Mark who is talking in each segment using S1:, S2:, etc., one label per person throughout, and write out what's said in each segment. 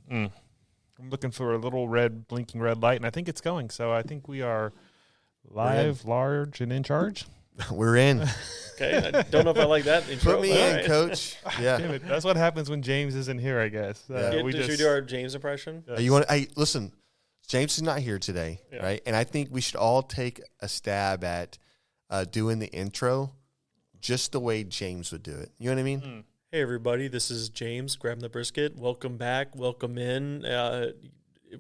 S1: I'm looking for a little red, blinking red light, and I think it's going. So I think we are live, large, and in charge.
S2: We're in.
S3: Okay, I don't know if I like that intro.
S2: Put me in, Coach. Yeah.
S1: Damn it. That's what happens when James isn't here, I guess.
S3: Should we do our James impression?
S1: Yes.
S2: You want? Hey, listen. James is not here today, right? And I think we should all take a stab at doing the intro just the way James would do it. You know what I mean?
S3: Hey, everybody. This is James, Grabbing the Brisket. Welcome back. Welcome in.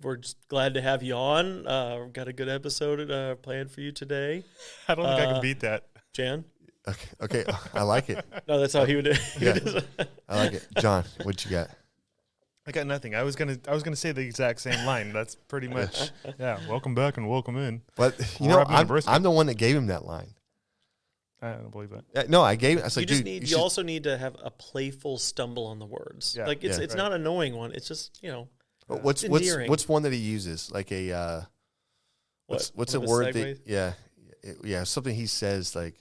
S3: We're just glad to have you on. We've got a good episode planned for you today.
S1: I don't think I can beat that.
S3: Jan?
S2: Okay. I like it.
S3: No, that's how he would do it.
S2: Yeah. I like it. John, what you got?
S1: I got nothing. I was gonna say the exact same line. That's pretty much welcome back and welcome in.
S2: But I'm the one that gave him that line.
S1: I don't believe that.
S2: No, I gave. I was like, dude,
S3: you also need to have a playful stumble on the words. Yeah. Like it's not an annoying one. It's just
S2: What's one that he uses? Like a what's a word that something he says like.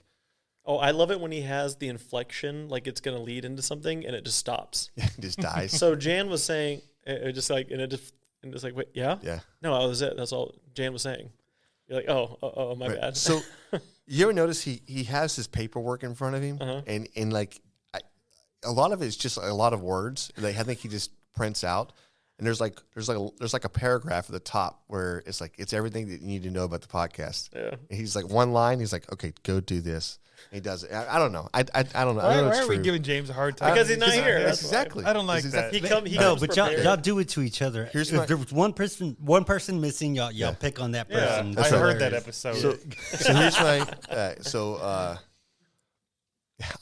S3: Oh, I love it when he has the inflection, like it's going to lead into something, and it just stops.
S2: It just dies.
S3: So Jan was saying, wait, yeah?
S2: Yeah.
S3: No, that was it. That's all Jan was saying. You're like, oh, my bad.
S2: So you ever notice he has his paperwork in front of him, and like a lot of it is just a lot of words. Like I think he just prints out, and there's like a paragraph at the top where it's like it's everything that you need to know about the podcast.
S3: Yeah.
S2: And he's like one line. He's like, okay, go do this. He does it. I don't know. I don't know.
S1: Why are we giving James a hard time?
S3: Because he's not here. That's
S2: exactly.
S1: I don't like that.
S3: He comes
S4: but y'all do it to each other. If there was one person missing, y'all pick on that person.
S1: Yeah, I heard that episode.
S2: So here's my.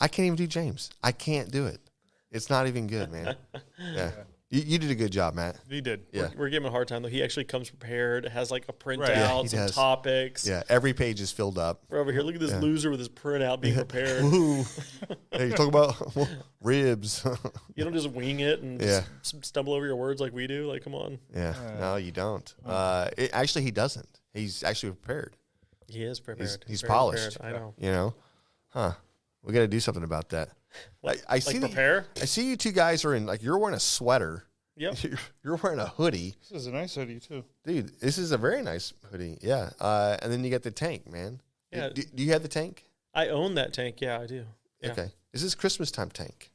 S2: I can't even do James. I can't do it. It's not even good, man. Yeah. You did a good job, Matt.
S1: You did.
S3: Yeah. We're giving him a hard time, though. He actually comes prepared, has like a printout, some topics.
S2: Yeah, every page is filled up.
S3: We're over here. Look at this loser with his printout being prepared.
S2: Hey, you talk about ribs.
S3: You don't just wing it and just stumble over your words like we do. Like, come on.
S2: Yeah, no, you don't. Actually, he doesn't. He's actually prepared.
S3: He is prepared.
S2: He's polished.
S3: Prepared. I know.
S2: You know? We got to do something about that. I see
S3: prepare?
S2: I see you two guys are in, like, you're wearing a sweater.
S3: Yep.
S2: You're wearing a hoodie.
S1: This is a nice hoodie, too.
S2: Dude, this is a very nice hoodie. Yeah. And then you got the tank, man.
S3: Yeah.
S2: Do you have the tank?
S3: I own that tank. Yeah, I do. Yeah.
S2: Okay. This is Christmas time tank,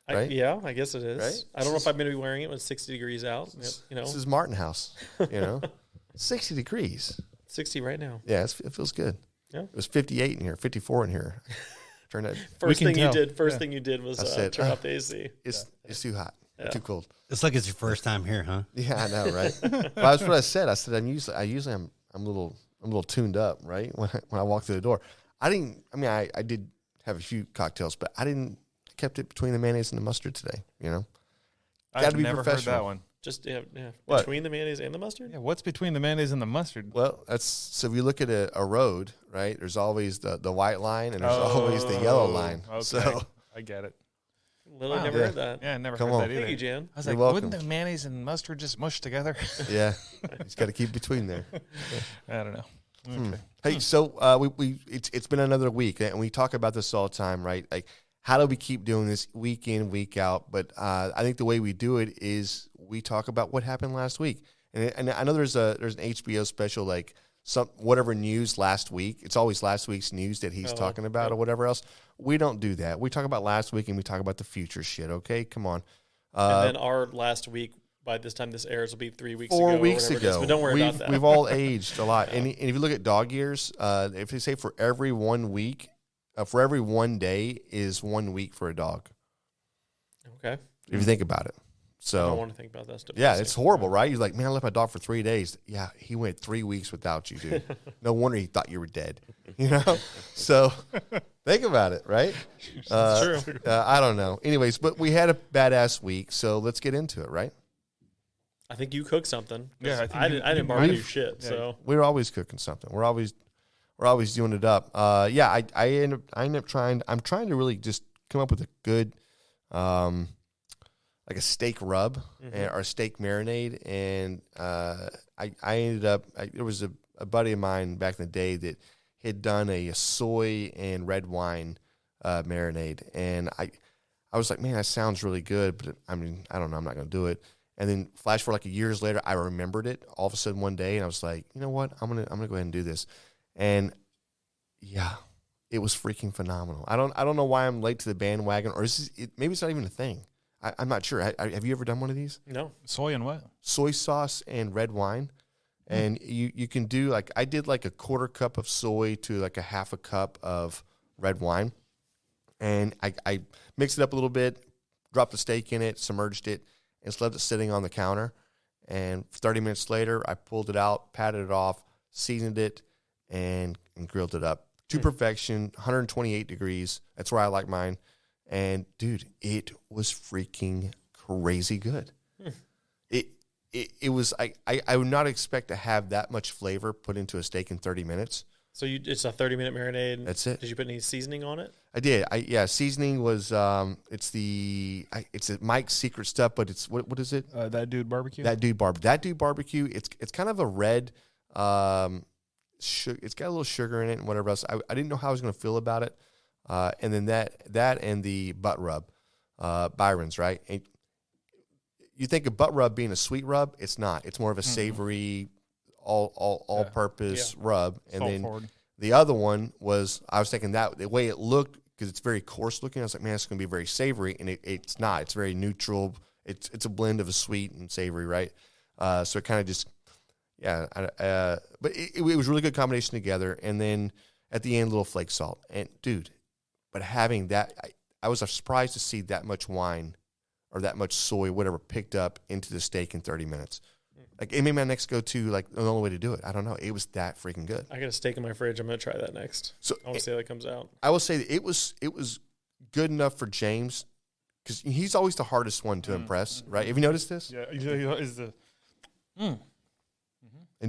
S2: right?
S3: I guess it is. Right? I don't know if I'm going to be wearing it when it's 60 degrees out. You know,
S2: this is Martin House, 60 degrees.
S3: 60 right now.
S2: Yeah, it feels good. Yeah. It was 58 in here, 54 in here.
S3: First thing you did was turn off the AC.
S2: It's too hot. Yeah. Too cold.
S4: It's like it's your first time here, huh?
S2: Yeah, I know, right? Well, that's what I said. I said I'm a little tuned up, right? When I walked through the door. I did have a few cocktails, but I kept it between the mayonnaise and the mustard today,
S1: I've never heard that one.
S3: Just between the mayonnaise and the mustard?
S1: Yeah, what's between the mayonnaise and the mustard?
S2: Well, so if you look at a road, right, there's always the white line and there's always the yellow line.
S1: Okay.
S2: So
S1: I get it.
S3: Literally never heard that.
S1: Yeah, I never heard that either.
S3: Thank you, Jan.
S1: I was like, wouldn't the mayonnaise and mustard just mush together?
S2: Yeah. He's got to keep between there.
S1: I don't know. Okay.
S2: Hey, so it's been another week, and we talk about this all the time, right? Like, how do we keep doing this week in, week out? But I think the way we do it is we talk about what happened last week. And I know there's an HBO special, like whatever news last week. It's always last week's news that he's talking about or whatever else. We don't do that. We talk about last week and we talk about the future shit, okay? Come on.
S3: And then our last week, by this time this airs, will be 3 weeks ago.
S2: 4 weeks ago.
S3: But don't worry about that.
S2: We've all aged a lot. And if you look at dog years, if they say for every 1 week, for every 1 day is 1 week for a dog.
S3: Okay.
S2: If you think about it. So
S3: I don't want to think about that stuff.
S2: Yeah, it's horrible, right? You're like, man, I left my dog for 3 days. Yeah, he went 3 weeks without you, dude. No wonder he thought you were dead. So think about it, right?
S3: It's true.
S2: I don't know. Anyways, but we had a badass week, so let's get into it, right?
S3: I think you cooked something.
S1: Yeah,
S3: I didn't barbecue shit.
S2: Yeah,
S3: so
S2: we're always cooking something. We're always doing it up. I end up trying. I'm trying to really just come up with a good, like a steak rub or a steak marinade, and I ended up. There was a buddy of mine back in the day that had done a soy and red wine marinade, and I was like, man, that sounds really good, but I mean, I don't know, I'm not going to do it. And then flash for like a years later, I remembered it all of a sudden one day, and I was like, you know what? I'm gonna go ahead and do this. And yeah, it was freaking phenomenal. I don't know why I'm late to the bandwagon, or maybe it's not even a thing. I'm not sure. Have you ever done one of these?
S3: No.
S1: Soy and what?
S2: Soy sauce and red wine. And you can do like, I did like a quarter cup of soy to like a half a cup of red wine. And I mixed it up a little bit, dropped the steak in it, submerged it, and just left it sitting on the counter. And 30 minutes later, I pulled it out, patted it off, seasoned it, and grilled it up to perfection, 128 degrees. That's where I like mine. And, dude, it was freaking crazy good. It was, I would not expect to have that much flavor put into a steak in 30 minutes.
S3: So it's a 30-minute marinade.
S2: That's it.
S3: Did you put any seasoning on it?
S2: I did. Seasoning was it's Mike's secret stuff, but it's what is it?
S1: That Dude Barbecue.
S2: That Dude Barbecue. It's kind of a red. It's got a little sugar in it and whatever else. I didn't know how I was going to feel about it. And then that and the butt rub, Byron's, right? And you think of butt rub being a sweet rub? It's not. It's more of a savory, all purpose rub. And
S1: Salt
S2: then
S1: forward.
S2: the other one was, I was thinking that the way it looked, because it's very coarse looking, I was like, man, it's going to be very savory, and it's not. It's very neutral. It's a blend of a sweet and savory, right? So it kind of just, but it was a really good combination together. And then at the end, a little flake salt. And dude, but having that, I was surprised to see that much wine or that much soy, whatever, picked up into the steak in 30 minutes. Like, it made my next go-to, like, the only way to do it. I don't know. It was that freaking good.
S3: I got a steak in my fridge. I'm going to try that next.
S2: So
S3: I want to see how that comes out.
S2: I will say that it was good enough for James, because he's always the hardest one to impress, right? Have you noticed this?
S1: Yeah, is the.
S2: And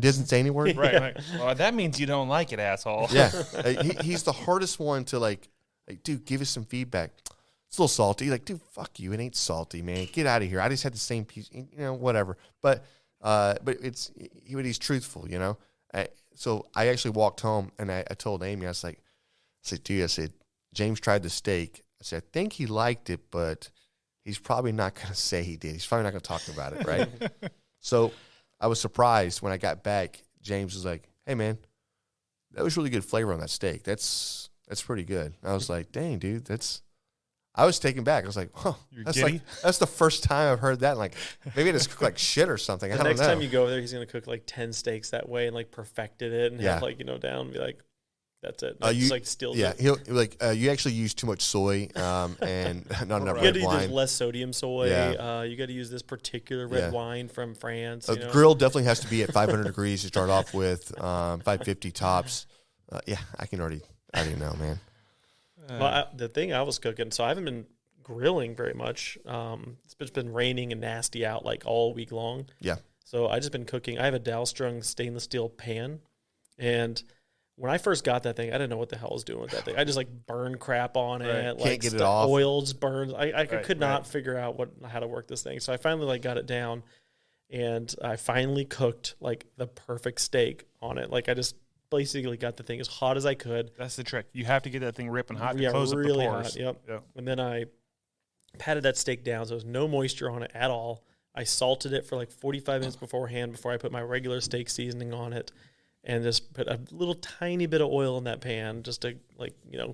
S2: doesn't say any word?
S1: Right. Like, well, that means you don't like it, asshole.
S2: Yeah. He's the hardest one to, like, dude, give us some feedback. It's a little salty. Like, dude, fuck you. It ain't salty, man. Get out of here. I just had the same piece, whatever. But he's truthful, So I actually walked home, and I told Amy, I said, dude, James tried the steak. I said, I think he liked it, but he's probably not going to say he did. He's probably not going to talk about it, right? So I was surprised when I got back. James was like, hey, man, that was really good flavor on that steak. That's pretty good. And I was like, dang, dude, I was taken back. I was like, "Huh, that's the first time I've heard that." Like, maybe it just cooked like shit or something. I don't know.
S3: Next time you go over there, he's gonna cook like 10 steaks that way and like perfected it and have down and be like, "That's it." Steals it.
S2: He'll like you actually use too much soy and not enough red wine.
S3: You got to use less sodium soy. Yeah. You got to use this particular red wine from France.
S2: The grill definitely has to be at 500 degrees to start off with, 550 tops. I already know, man.
S3: Well, the thing I was cooking, so I haven't been grilling very much. It's been raining and nasty out like all week long.
S2: Yeah.
S3: So I just been cooking. I have a Dow-strung stainless steel pan, and when I first got that thing, I didn't know what the hell I was doing with that thing. I just like burned crap on it.
S2: Can't get it off.
S3: Oils burned. I could not figure out how to work this thing. So I finally got it down, and I finally cooked like the perfect steak on it. Like I just basically got the thing as hot as I could.
S1: That's the trick. You have to get that thing ripping hot to close
S3: really
S1: up the pores.
S3: Hot. Yep. And then I patted that steak down so there was no moisture on it at all. I salted it for like 45 minutes beforehand before I put my regular steak seasoning on it, and just put a little tiny bit of oil in that pan just to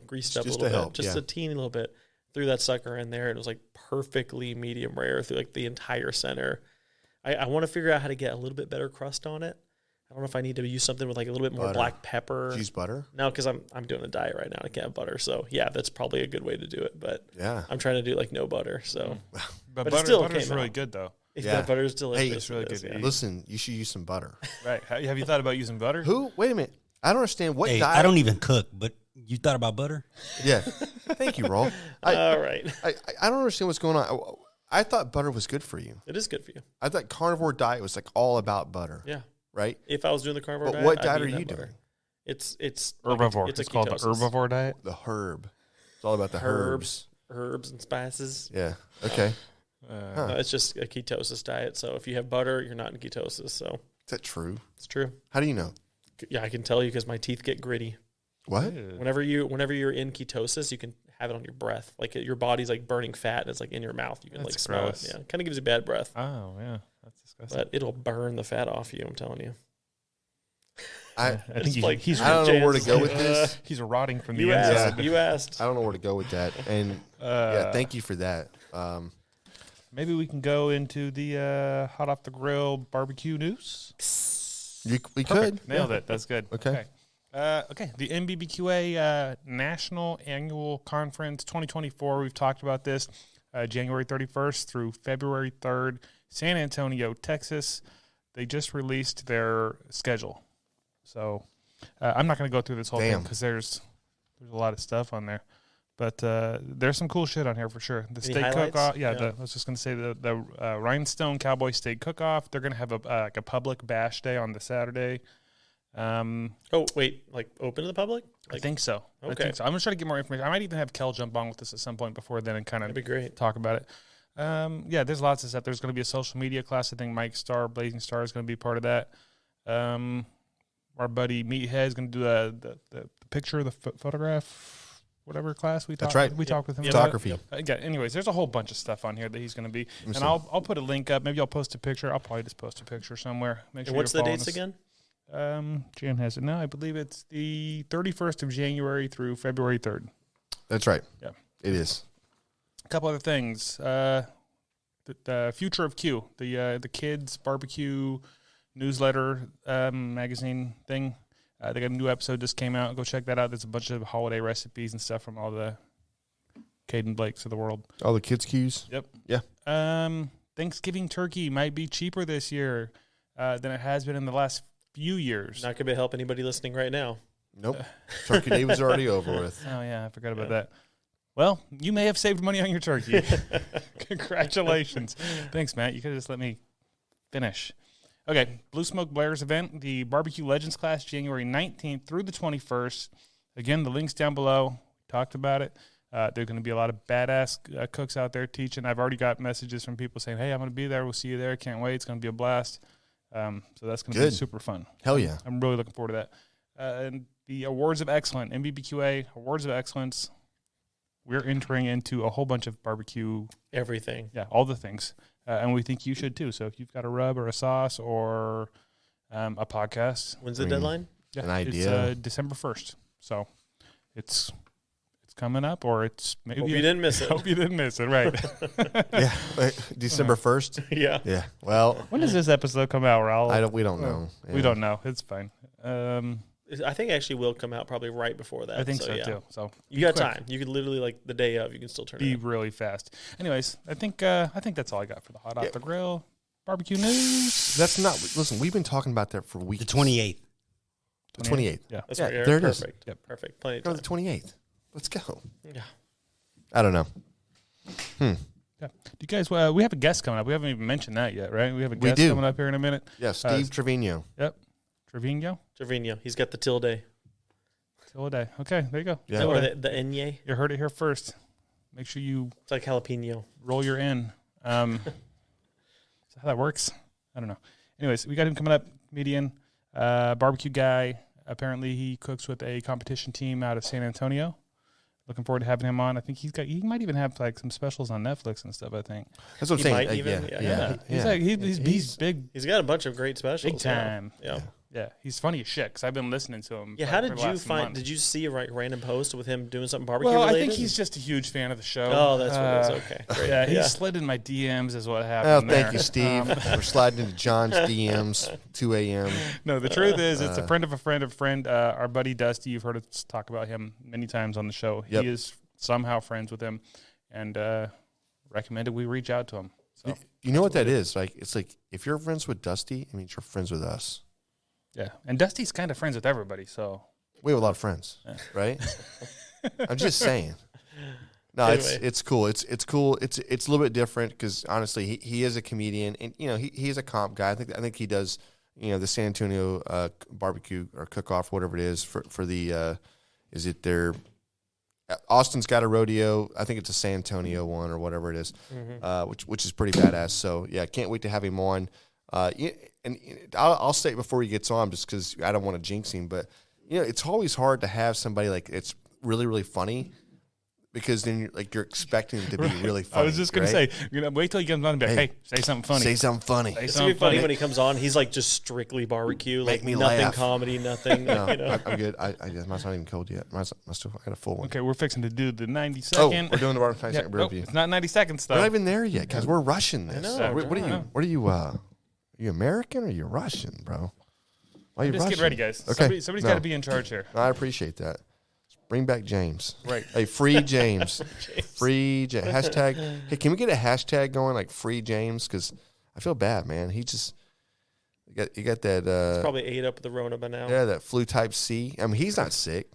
S3: grease it up a little bit. Just a teeny little bit. Threw that sucker in there, and it was like perfectly medium rare through like the entire center. I want to figure out how to get a little bit better crust on it. I don't know if I need to use something with like a little bit more black pepper.
S2: Use butter?
S3: No, because I'm doing a diet right now. I can't have butter. So, that's probably a good way to do it. But I'm trying to do like no butter. So,
S1: but butter's really good, though.
S3: Yeah, butter's delicious.
S2: Hey,
S1: it's really good.
S3: Yeah.
S2: Listen, you should use some butter.
S1: Right. Have you thought about using butter?
S2: Wait a minute. I don't understand what diet.
S4: I don't even cook, but you thought about butter?
S2: Yeah. Thank you, Roll.
S3: All right.
S2: I don't understand what's going on. I thought butter was good for you.
S3: It is good for you.
S2: I thought carnivore diet was like all about butter.
S3: Yeah.
S2: Right?
S3: If I was doing the carnivore diet,
S2: what diet are you doing?
S3: It's
S1: herbivore.
S3: It's
S1: called the herbivore diet.
S2: The herb. It's all about the herbs
S3: and spices.
S2: Yeah. Okay.
S3: No, it's just a ketosis diet. So if you have butter, you're not in ketosis. So
S2: is that true?
S3: It's true.
S2: How do you know?
S3: Yeah, I can tell you because my teeth get gritty.
S2: What?
S3: Whenever you're in ketosis, you can have it on your breath. Like your body's like burning fat and it's like in your mouth. You can
S1: That's
S3: like smell
S1: gross.
S3: it. Yeah, kind of gives you bad breath.
S1: Oh yeah, that's disgusting.
S3: But it'll burn the fat off you. I'm telling you.
S2: I
S1: think
S3: he's.
S2: I don't know where to go with this.
S1: He's rotting from the
S3: You
S1: inside.
S3: asked. You asked.
S2: I don't know where to go with that. And yeah, thank you for that.
S1: Maybe we can go into the hot off the grill barbecue news.
S2: We could.
S1: Nailed it. That's good.
S2: Okay.
S1: Okay. The NBBQA National Annual Conference 2024. We've talked about this. January 31st through February 3rd, San Antonio, Texas. They just released their schedule. So I'm not going to go through this whole thing because there's a lot of stuff on there. But there's some cool shit on here for sure. The steak cook-off. Yeah, I was just going to say the Rhinestone Cowboy Steak Cook-Off. They're going to have a public bash day on the Saturday.
S3: Oh, wait, like open to the public?
S1: I think so.
S3: Okay.
S1: I think so. I'm going to try to get more information. I might even have Kel jump on with this at some point before then and kind of
S3: That'd be great.
S1: talk about it. Yeah, there's lots of stuff. There's going to be a social media class. I think Mike Starr, Blazing Star, is going to be part of that. Our buddy Meathead is going to do the picture, the photograph, whatever class we talked.
S2: That's right.
S1: We talked with him.
S2: Photography.
S1: Yeah. Anyways, there's a whole bunch of stuff on here that he's going to be, and I'll put a link up. Maybe I'll post a picture. I'll probably just post a picture somewhere. Make sure.
S3: And what's the dates again?
S1: Jan has it now. I believe it's the 31st of January through February 3rd.
S2: That's right.
S1: Yeah,
S2: it is.
S1: A couple other things. The Future of Q, the kids barbecue newsletter magazine thing. They got a new episode just came out. Go check that out. There's a bunch of holiday recipes and stuff from all the Caden Blakes of the world.
S2: All the kids' cues.
S1: Yep.
S2: Yeah.
S1: Thanksgiving turkey might be cheaper this year than it has been in the last few years.
S3: Not going to help anybody listening right now.
S2: Nope. Turkey Day was already over with.
S1: Oh, yeah. I forgot about that. Well, you may have saved money on your turkey. Congratulations. Thanks, Matt. You could have just let me finish. Okay, Blue Smoke Blaire's event, the Barbecue Legends class, January 19th through the 21st. Again, the link's down below. We talked about it. There are going to be a lot of badass cooks out there teaching. I've already got messages from people saying, hey, I'm going to be there. We'll see you there. Can't wait. It's going to be a blast. So that's going to be super fun.
S2: Hell yeah.
S1: I'm really looking forward to that. And the Awards of Excellence, NBBQA Awards of Excellence, we're entering into a whole bunch of barbecue.
S3: Everything.
S1: Yeah, all the things. And we think you should too. So if you've got a rub or a sauce or a podcast.
S3: When's the deadline?
S1: Yeah,
S2: an idea.
S1: It's December 1st. So it's coming up, or it's maybe.
S3: Hope you didn't miss it.
S1: Hope you didn't miss it, right.
S2: Yeah. December 1st?
S3: Yeah.
S2: Yeah. Well.
S1: When does this episode come out, Raul?
S2: We don't know. Yeah.
S1: We don't know. It's fine.
S3: I think it actually will come out probably right before that.
S1: I think so
S3: yeah.
S1: too. So
S3: you got
S1: quick.
S3: time. You could literally like the day of. You can still turn
S1: be
S3: it.
S1: Really fast. Anyways, I think that's all I got for the hot off the grill barbecue news.
S2: That's not. Listen, we've been talking about that for weeks.
S4: The 28th.
S2: The 28th.
S1: Yeah.
S3: That's
S2: Yeah,
S3: right.
S2: there it is.
S3: Perfect.
S1: Yep.
S3: Perfect. Plenty of
S2: Go
S3: time.
S2: to the 28th. Let's go.
S3: Yeah.
S2: I don't know.
S1: Yeah. Do you guys? We have a guest coming up. We haven't even mentioned that yet, right? We have a guest coming up here in a minute.
S2: Yeah, Steve Trevino.
S1: Yep. Trevino.
S3: He's got the tilde.
S1: Tilde. Okay, there you go.
S2: Yeah.
S3: Or the enye.
S1: You heard it here first. Make sure you
S3: It's like jalapeno.
S1: roll your in. Is that how that works? I don't know. Anyways, we got him coming up, comedian, barbecue guy. Apparently he cooks with a competition team out of San Antonio. Looking forward to having him on. I think he might even have like some specials on Netflix and stuff, I think.
S2: That's what I'm
S3: He
S2: saying.
S3: might even,
S1: He's big.
S3: He's got a bunch of great specials.
S1: Big time.
S3: Yeah.
S1: Yeah, he's funny as shit because I've been listening to him.
S3: Yeah, how did you find? Did you see a random post with him doing something barbecue
S1: Well,
S3: related?
S1: I think he's just a huge fan of the show.
S3: Oh, that's what it is. Okay, great.
S1: Yeah, he slid in my DMs is what happened.
S2: Oh,
S1: there.
S2: thank you, Steve. We're sliding into John's DMs, 2 a.m.
S1: No, the truth is, it's a friend of a friend of a friend. Our buddy Dusty, you've heard us talk about him many times on the show.
S2: Yep.
S1: He is somehow friends with him, and recommended we reach out to him. So
S2: You know what that is? Like, it's like if you're friends with Dusty, it means you're friends with us.
S1: yeah, and Dusty's kind of friends with everybody. So
S2: We have a lot of friends, right? I'm just saying. No,
S3: Anyway.
S2: it's cool. It's cool. It's a little bit different because honestly, he is a comedian, and he's a comp guy. I think he does the San Antonio barbecue or cook off, whatever it is for the is it their Austin's got a rodeo. I think it's a San Antonio one or whatever it is, which is pretty badass. So yeah, can't wait to have him on. And I'll say it before he gets on, just because I don't want to jinx him. But it's always hard to have somebody like it's really really funny because then you're expecting it to be really funny.
S1: I was just gonna say, wait till he comes on and be like, hey, say something funny.
S2: Say something funny.
S3: It's gonna be funny when he comes on. He's like just strictly barbecue,
S2: Make
S3: like
S2: me
S3: nothing
S2: laugh. Comedy,
S3: nothing.
S2: No, I'm good. Mine's not even cold yet. I got a full one.
S1: Okay, we're fixing to do the 90
S2: Oh,
S1: second.
S2: we're doing the 90 second
S1: Nope,
S2: review.
S1: it's not 90 seconds though.
S2: We're not even there yet because we're rushing this.
S3: I know.
S2: What are you? Are you American or are you Russian, bro? Why are you
S1: Just
S2: Russian?
S1: get ready, guys.
S2: Okay.
S1: Somebody's got to be in charge here.
S2: I appreciate that. Bring back James.
S1: Right.
S2: Hey, free James. Free James. Hashtag. Hey, can we get a hashtag going like free James? Because I feel bad, man. He got that.
S3: He's probably ate up the Rona by now.
S2: Yeah, that flu type C. I mean, he's not sick.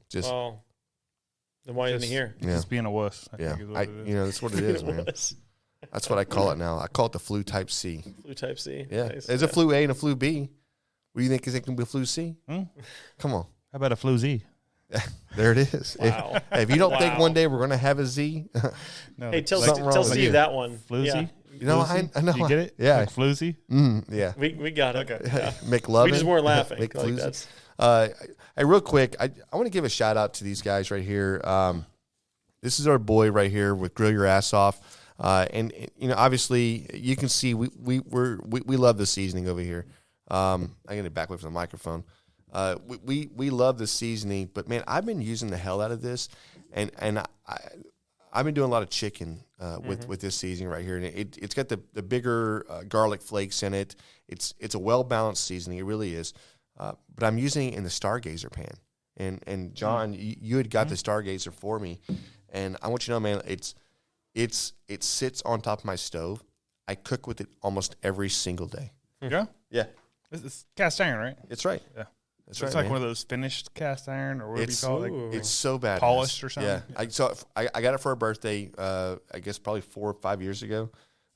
S2: Just.
S3: Oh. Then why isn't he here?
S2: Yeah.
S1: Just being a wuss. I think is what it is.
S2: that's what it is, man. That's what I call it now. I call it the flu type C.
S3: Flu type C.
S2: Yeah.
S3: Nice.
S2: There's a flu A and a flu B. What do you think is it going to be a flu C? Come on.
S1: How about a flu Z?
S2: There it is.
S3: Wow.
S2: If you don't think one day we're going to have a Z,
S1: No,
S3: Hey, tell
S2: Something wrong with
S3: Steve
S2: you.
S3: that one.
S1: Floozy?
S3: Yeah.
S2: you know, I know.
S1: You get it?
S2: Yeah.
S1: Like floozy?
S2: Yeah.
S3: We got it.
S1: Okay.
S3: Yeah.
S2: McLovin.
S3: We just weren't laughing.
S2: Mick
S3: Like
S2: Floozy.
S3: that's
S2: Hey, real quick, I want to give a shout out to these guys right here. This is our boy right here with Grill Your Ass Off. And obviously you can see we love the seasoning over here. I'm going to back away from the microphone. We love the seasoning, but man, I've been using the hell out of this, and I've been doing a lot of chicken with this seasoning right here, and it's got the bigger garlic flakes in it. It's a well balanced seasoning, it really is. But I'm using it in the Stargazer pan, and John, you had got the Stargazer for me, and I want you to know, man, it sits on top of my stove. I cook with it almost every single day.
S1: Yeah?
S2: Yeah,
S1: It's cast iron, right?
S2: it's right.
S1: Yeah.
S2: That's
S1: It's
S2: right.
S1: like
S2: man.
S1: one of those finished cast iron or whatever you call it. Like,
S2: It's so bad.
S1: Polished or something?
S2: Yeah. I got it for a birthday, I guess probably 4 or 5 years ago.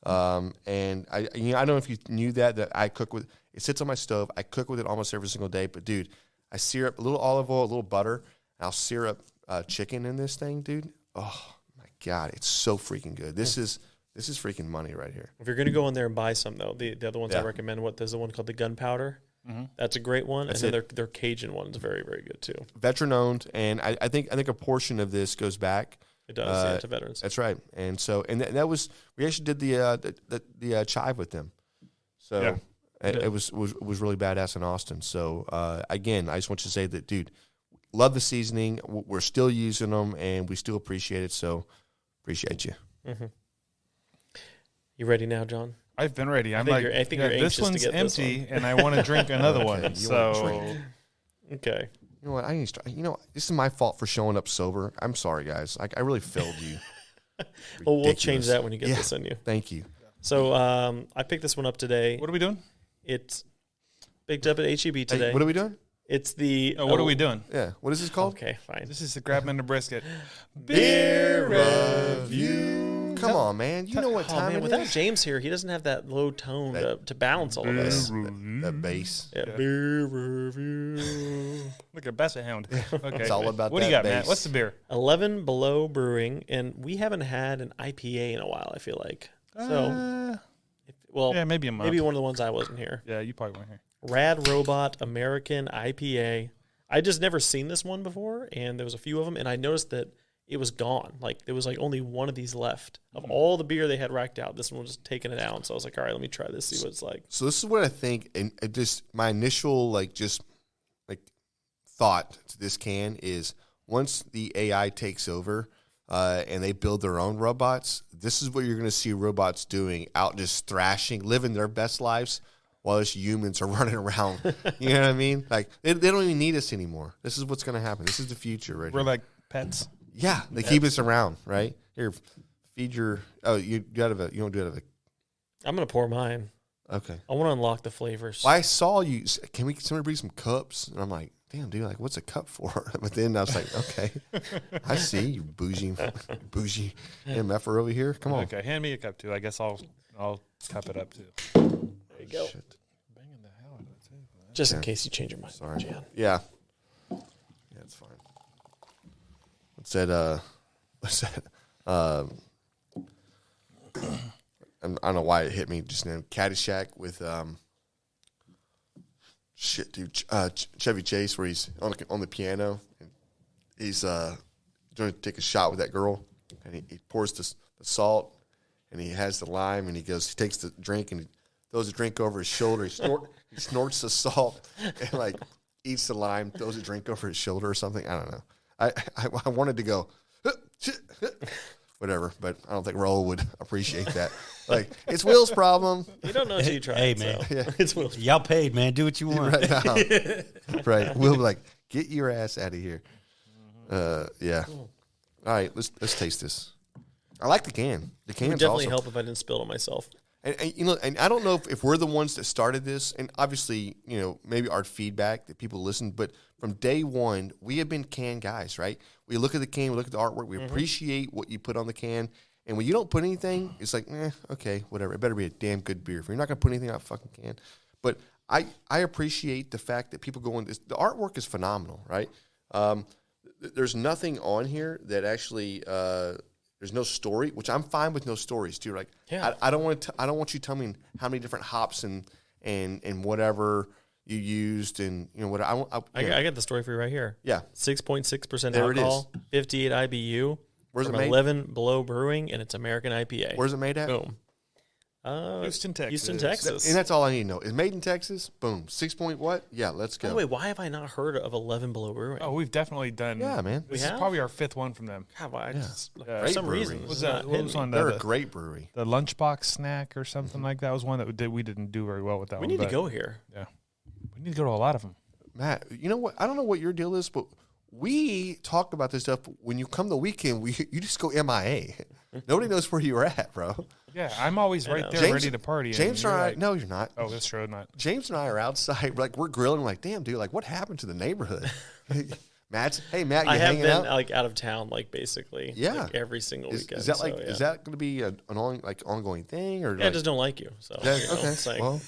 S2: And I don't know if you knew that I cook with, it sits on my stove. I cook with it almost every single day. But dude, I sear up a little olive oil, a little butter, and I'll sear up chicken in this thing, dude. Oh my God. It's so freaking good. This is freaking money right here.
S3: if you're gonna go in there and buy some though, the other ones I
S2: Yeah.
S3: recommend. There's the one called the gunpowder. That's a great one,
S2: That's
S3: and then their Cajun one is very, very good too.
S2: Veteran owned, and I think a portion of this goes back.
S3: It does to veterans.
S2: That's right. And so, that was, we actually did the chive with them. So
S1: Yeah.
S2: it was really badass in Austin. So again, I just want you to say that, dude, love the seasoning. We're still using them, and we still appreciate it. So appreciate you.
S3: You ready now, John?
S1: I've been ready.
S3: I think you're anxious
S1: this
S3: to
S1: one's
S3: get this
S1: empty, and I want to drink another
S2: Okay,
S1: one.
S2: you wanna
S1: So
S2: drink.
S3: Okay.
S2: You know what? I need to start. This is my fault for showing up sober. I'm sorry, guys. I really failed you.
S3: Well, we'll change
S2: Ridiculous.
S3: that when you get
S2: Yeah.
S3: this in you.
S2: Thank you.
S3: So I picked this one up today.
S1: what are we doing?
S3: It's picked up at HEB today.
S2: Hey, what are we doing?
S3: It's the
S1: What are we doing?
S2: Yeah. What is this called?
S3: Okay, fine.
S1: This is the GRABTHEBRISKET
S2: Beer review. Come on, man. You know what
S3: Oh
S2: time
S3: man,
S2: it
S3: without
S2: is.
S3: James here, he doesn't have that low tone to balance all of this.
S2: That bass.
S3: Yeah, beer review.
S1: Look at Basset Hound. Okay.
S2: It's all about
S1: What do you
S2: that
S1: got, Matt?
S2: bass.
S1: What's the beer?
S3: 11 Below Brewing, and we haven't had an IPA in a while. I feel like so.
S1: Yeah, maybe a month.
S3: maybe one of the ones I wasn't here.
S1: Yeah, you probably weren't here.
S3: Rad Robot American IPA. I just never seen this one before, and there was a few of them, and I noticed that it was gone. Like there was like only one of these left of all the beer they had racked out. This one was taking it out, so I was like, all right, let me try this, see what it's like.
S2: So this is what I think, and just my initial thought to this can is once the AI takes over and they build their own robots, this is what you're going to see robots doing, out just thrashing, living their best lives, while us humans are running around. You know what I mean? Like they don't even need us anymore. This is what's going to happen. This is the future, right?
S1: We're
S2: here.
S1: like pets.
S2: Yeah, they keep us around, right? Here, feed your. Oh, you don't do it out of a.
S3: I'm gonna pour mine.
S2: Okay.
S3: I want to unlock the flavors.
S2: Well, I saw you. Can somebody bring some cups? And I'm like, damn, dude, like, what's a cup for? But then I was like, okay, I see you, bougie MFer over here. Come on.
S1: Okay, hand me a cup too. I guess I'll cup it up too.
S3: There you go.
S2: Shit.
S1: Banging the hell out of it too.
S3: Just in case you change your mind.
S2: Sorry.
S3: Jan.
S2: Yeah. Yeah, it's fine. What's that? I don't know why it hit me just now. Caddyshack with Chevy Chase, where he's on the piano. And he's going to take a shot with that girl, and he pours the salt, and he has the lime, and he takes the drink, and he throws the drink over his shoulder. He snorts the salt, and like eats the lime, throws a drink over his shoulder or something. I don't know. I wanted to go, whatever, but I don't think Raul would appreciate that. Like, it's Will's problem.
S3: You don't know until you try.
S4: Hey,
S3: it,
S4: man.
S3: so.
S2: Yeah.
S3: It's Will's.
S4: Y'all paid, man. Do what you want.
S2: Right now. Right. We'll be like, get your ass out of here. Yeah. All right, let's taste this. I like the can. The can
S3: It would definitely
S2: awesome.
S3: help if I didn't spill it on myself.
S2: And you know, and I don't know if we're the ones that started this, and obviously, you know, maybe our feedback that people listen, but from day one, we have been can guys, right? We look at the can, we look at the artwork, we appreciate what you put on the can, and when you don't put anything, it's like, okay, whatever. It better be a damn good beer. If you're not going to put anything on a fucking can. But I appreciate the fact that people go in this. The artwork is phenomenal, right? There's nothing on here that actually there's no story, which I'm fine with no stories too. Like,
S3: yeah.
S2: I don't want you telling me how many different hops and whatever you used, and you know what
S3: I got the story for you right here.
S2: Yeah,
S3: 6.6%
S2: there it
S3: alcohol, 58 IBU.
S2: Where's it
S3: from
S2: made?
S3: 11 Below Brewing, and it's American IPA.
S2: Where's it made at?
S3: Boom.
S1: Houston, Texas.
S3: Houston, Texas.
S2: And that's all I need to know. It's made in Texas. Boom. 6 point what? Yeah, let's go.
S3: By the way, why have I not heard of 11 Below Brewing?
S1: Oh, we've definitely done.
S2: Yeah, man.
S1: This
S3: We
S1: is
S3: have?
S1: probably our 5th one from them.
S3: God, why? Just, like,
S1: Yeah.
S3: for
S2: Great
S3: some
S2: brewery.
S3: reason,
S2: Was
S3: it's
S1: that-
S3: not
S1: what
S3: hitting
S1: was
S3: me.
S1: on
S2: They're
S1: the-
S2: a great brewery.
S1: The lunchbox snack or something like that was one that we didn't do very well with that
S3: We
S1: one.
S3: need to
S1: but
S3: go here.
S1: Yeah, we need to go to a lot of them.
S2: Matt, you know what? I don't know what your deal is, but we talk about this stuff. When you come the weekend, you just go MIA. Nobody knows where you're at, bro.
S1: Yeah, I'm always right
S3: know.
S1: there,
S2: James-
S1: ready to party.
S2: James
S1: you're
S2: and I,
S1: like,
S2: no, you're not.
S1: oh, that's true. Not.
S2: James and I are outside, like we're grilling. Like, damn, dude, like what happened to the neighborhood? Matt, you
S3: I have
S2: hanging
S3: been
S2: out?
S3: like out of town, like basically,
S2: Yeah.
S3: like, every single weekend.
S2: Is that
S3: so,
S2: like
S3: yeah.
S2: is that going to be an ongoing thing, or
S3: Yeah, I
S2: like,
S3: just don't like you. So
S2: Yeah,
S3: you know,
S2: okay,
S3: it's like-
S2: well,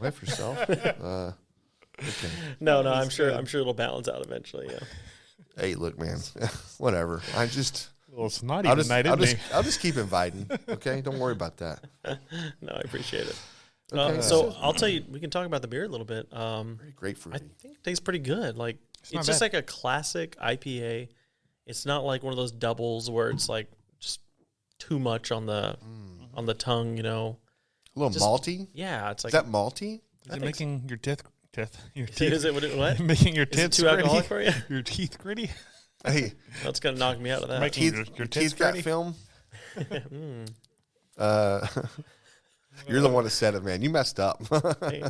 S2: wait for yourself. Okay.
S3: no, I'm sure it'll balance out eventually. Yeah.
S2: Hey, look, man, whatever. I just.
S1: A little snotty
S2: I'll just,
S1: tonight,
S2: I'll,
S1: isn't
S2: just,
S1: he?
S2: I'll just keep inviting. Okay, don't worry about that.
S3: No, I appreciate it.
S2: Okay.
S3: So I'll tell you, we can talk about the beer a little bit.
S2: Very grapefruity.
S3: I think it tastes pretty good. Like
S1: not
S3: it's just
S1: bad.
S3: like a classic IPA. It's not like one of those doubles where it's like just too much on the tongue. You know?
S2: A little
S3: just-
S2: malty.
S3: Yeah, it's
S2: Is
S3: like
S2: that malty?
S1: Is
S3: I
S1: it
S3: think
S1: making your your teeth?
S3: is it what?
S1: making your
S3: Is it
S1: tits
S3: too
S1: gritty?
S3: alcoholic for you?
S1: Your teeth gritty?
S2: Hey,
S3: That's gonna knock me out of that.
S1: Make-
S2: Keith,
S1: your tits
S2: Keith got
S1: gritty?
S2: film. You're the one that said it, man. You messed up.
S3: Hey,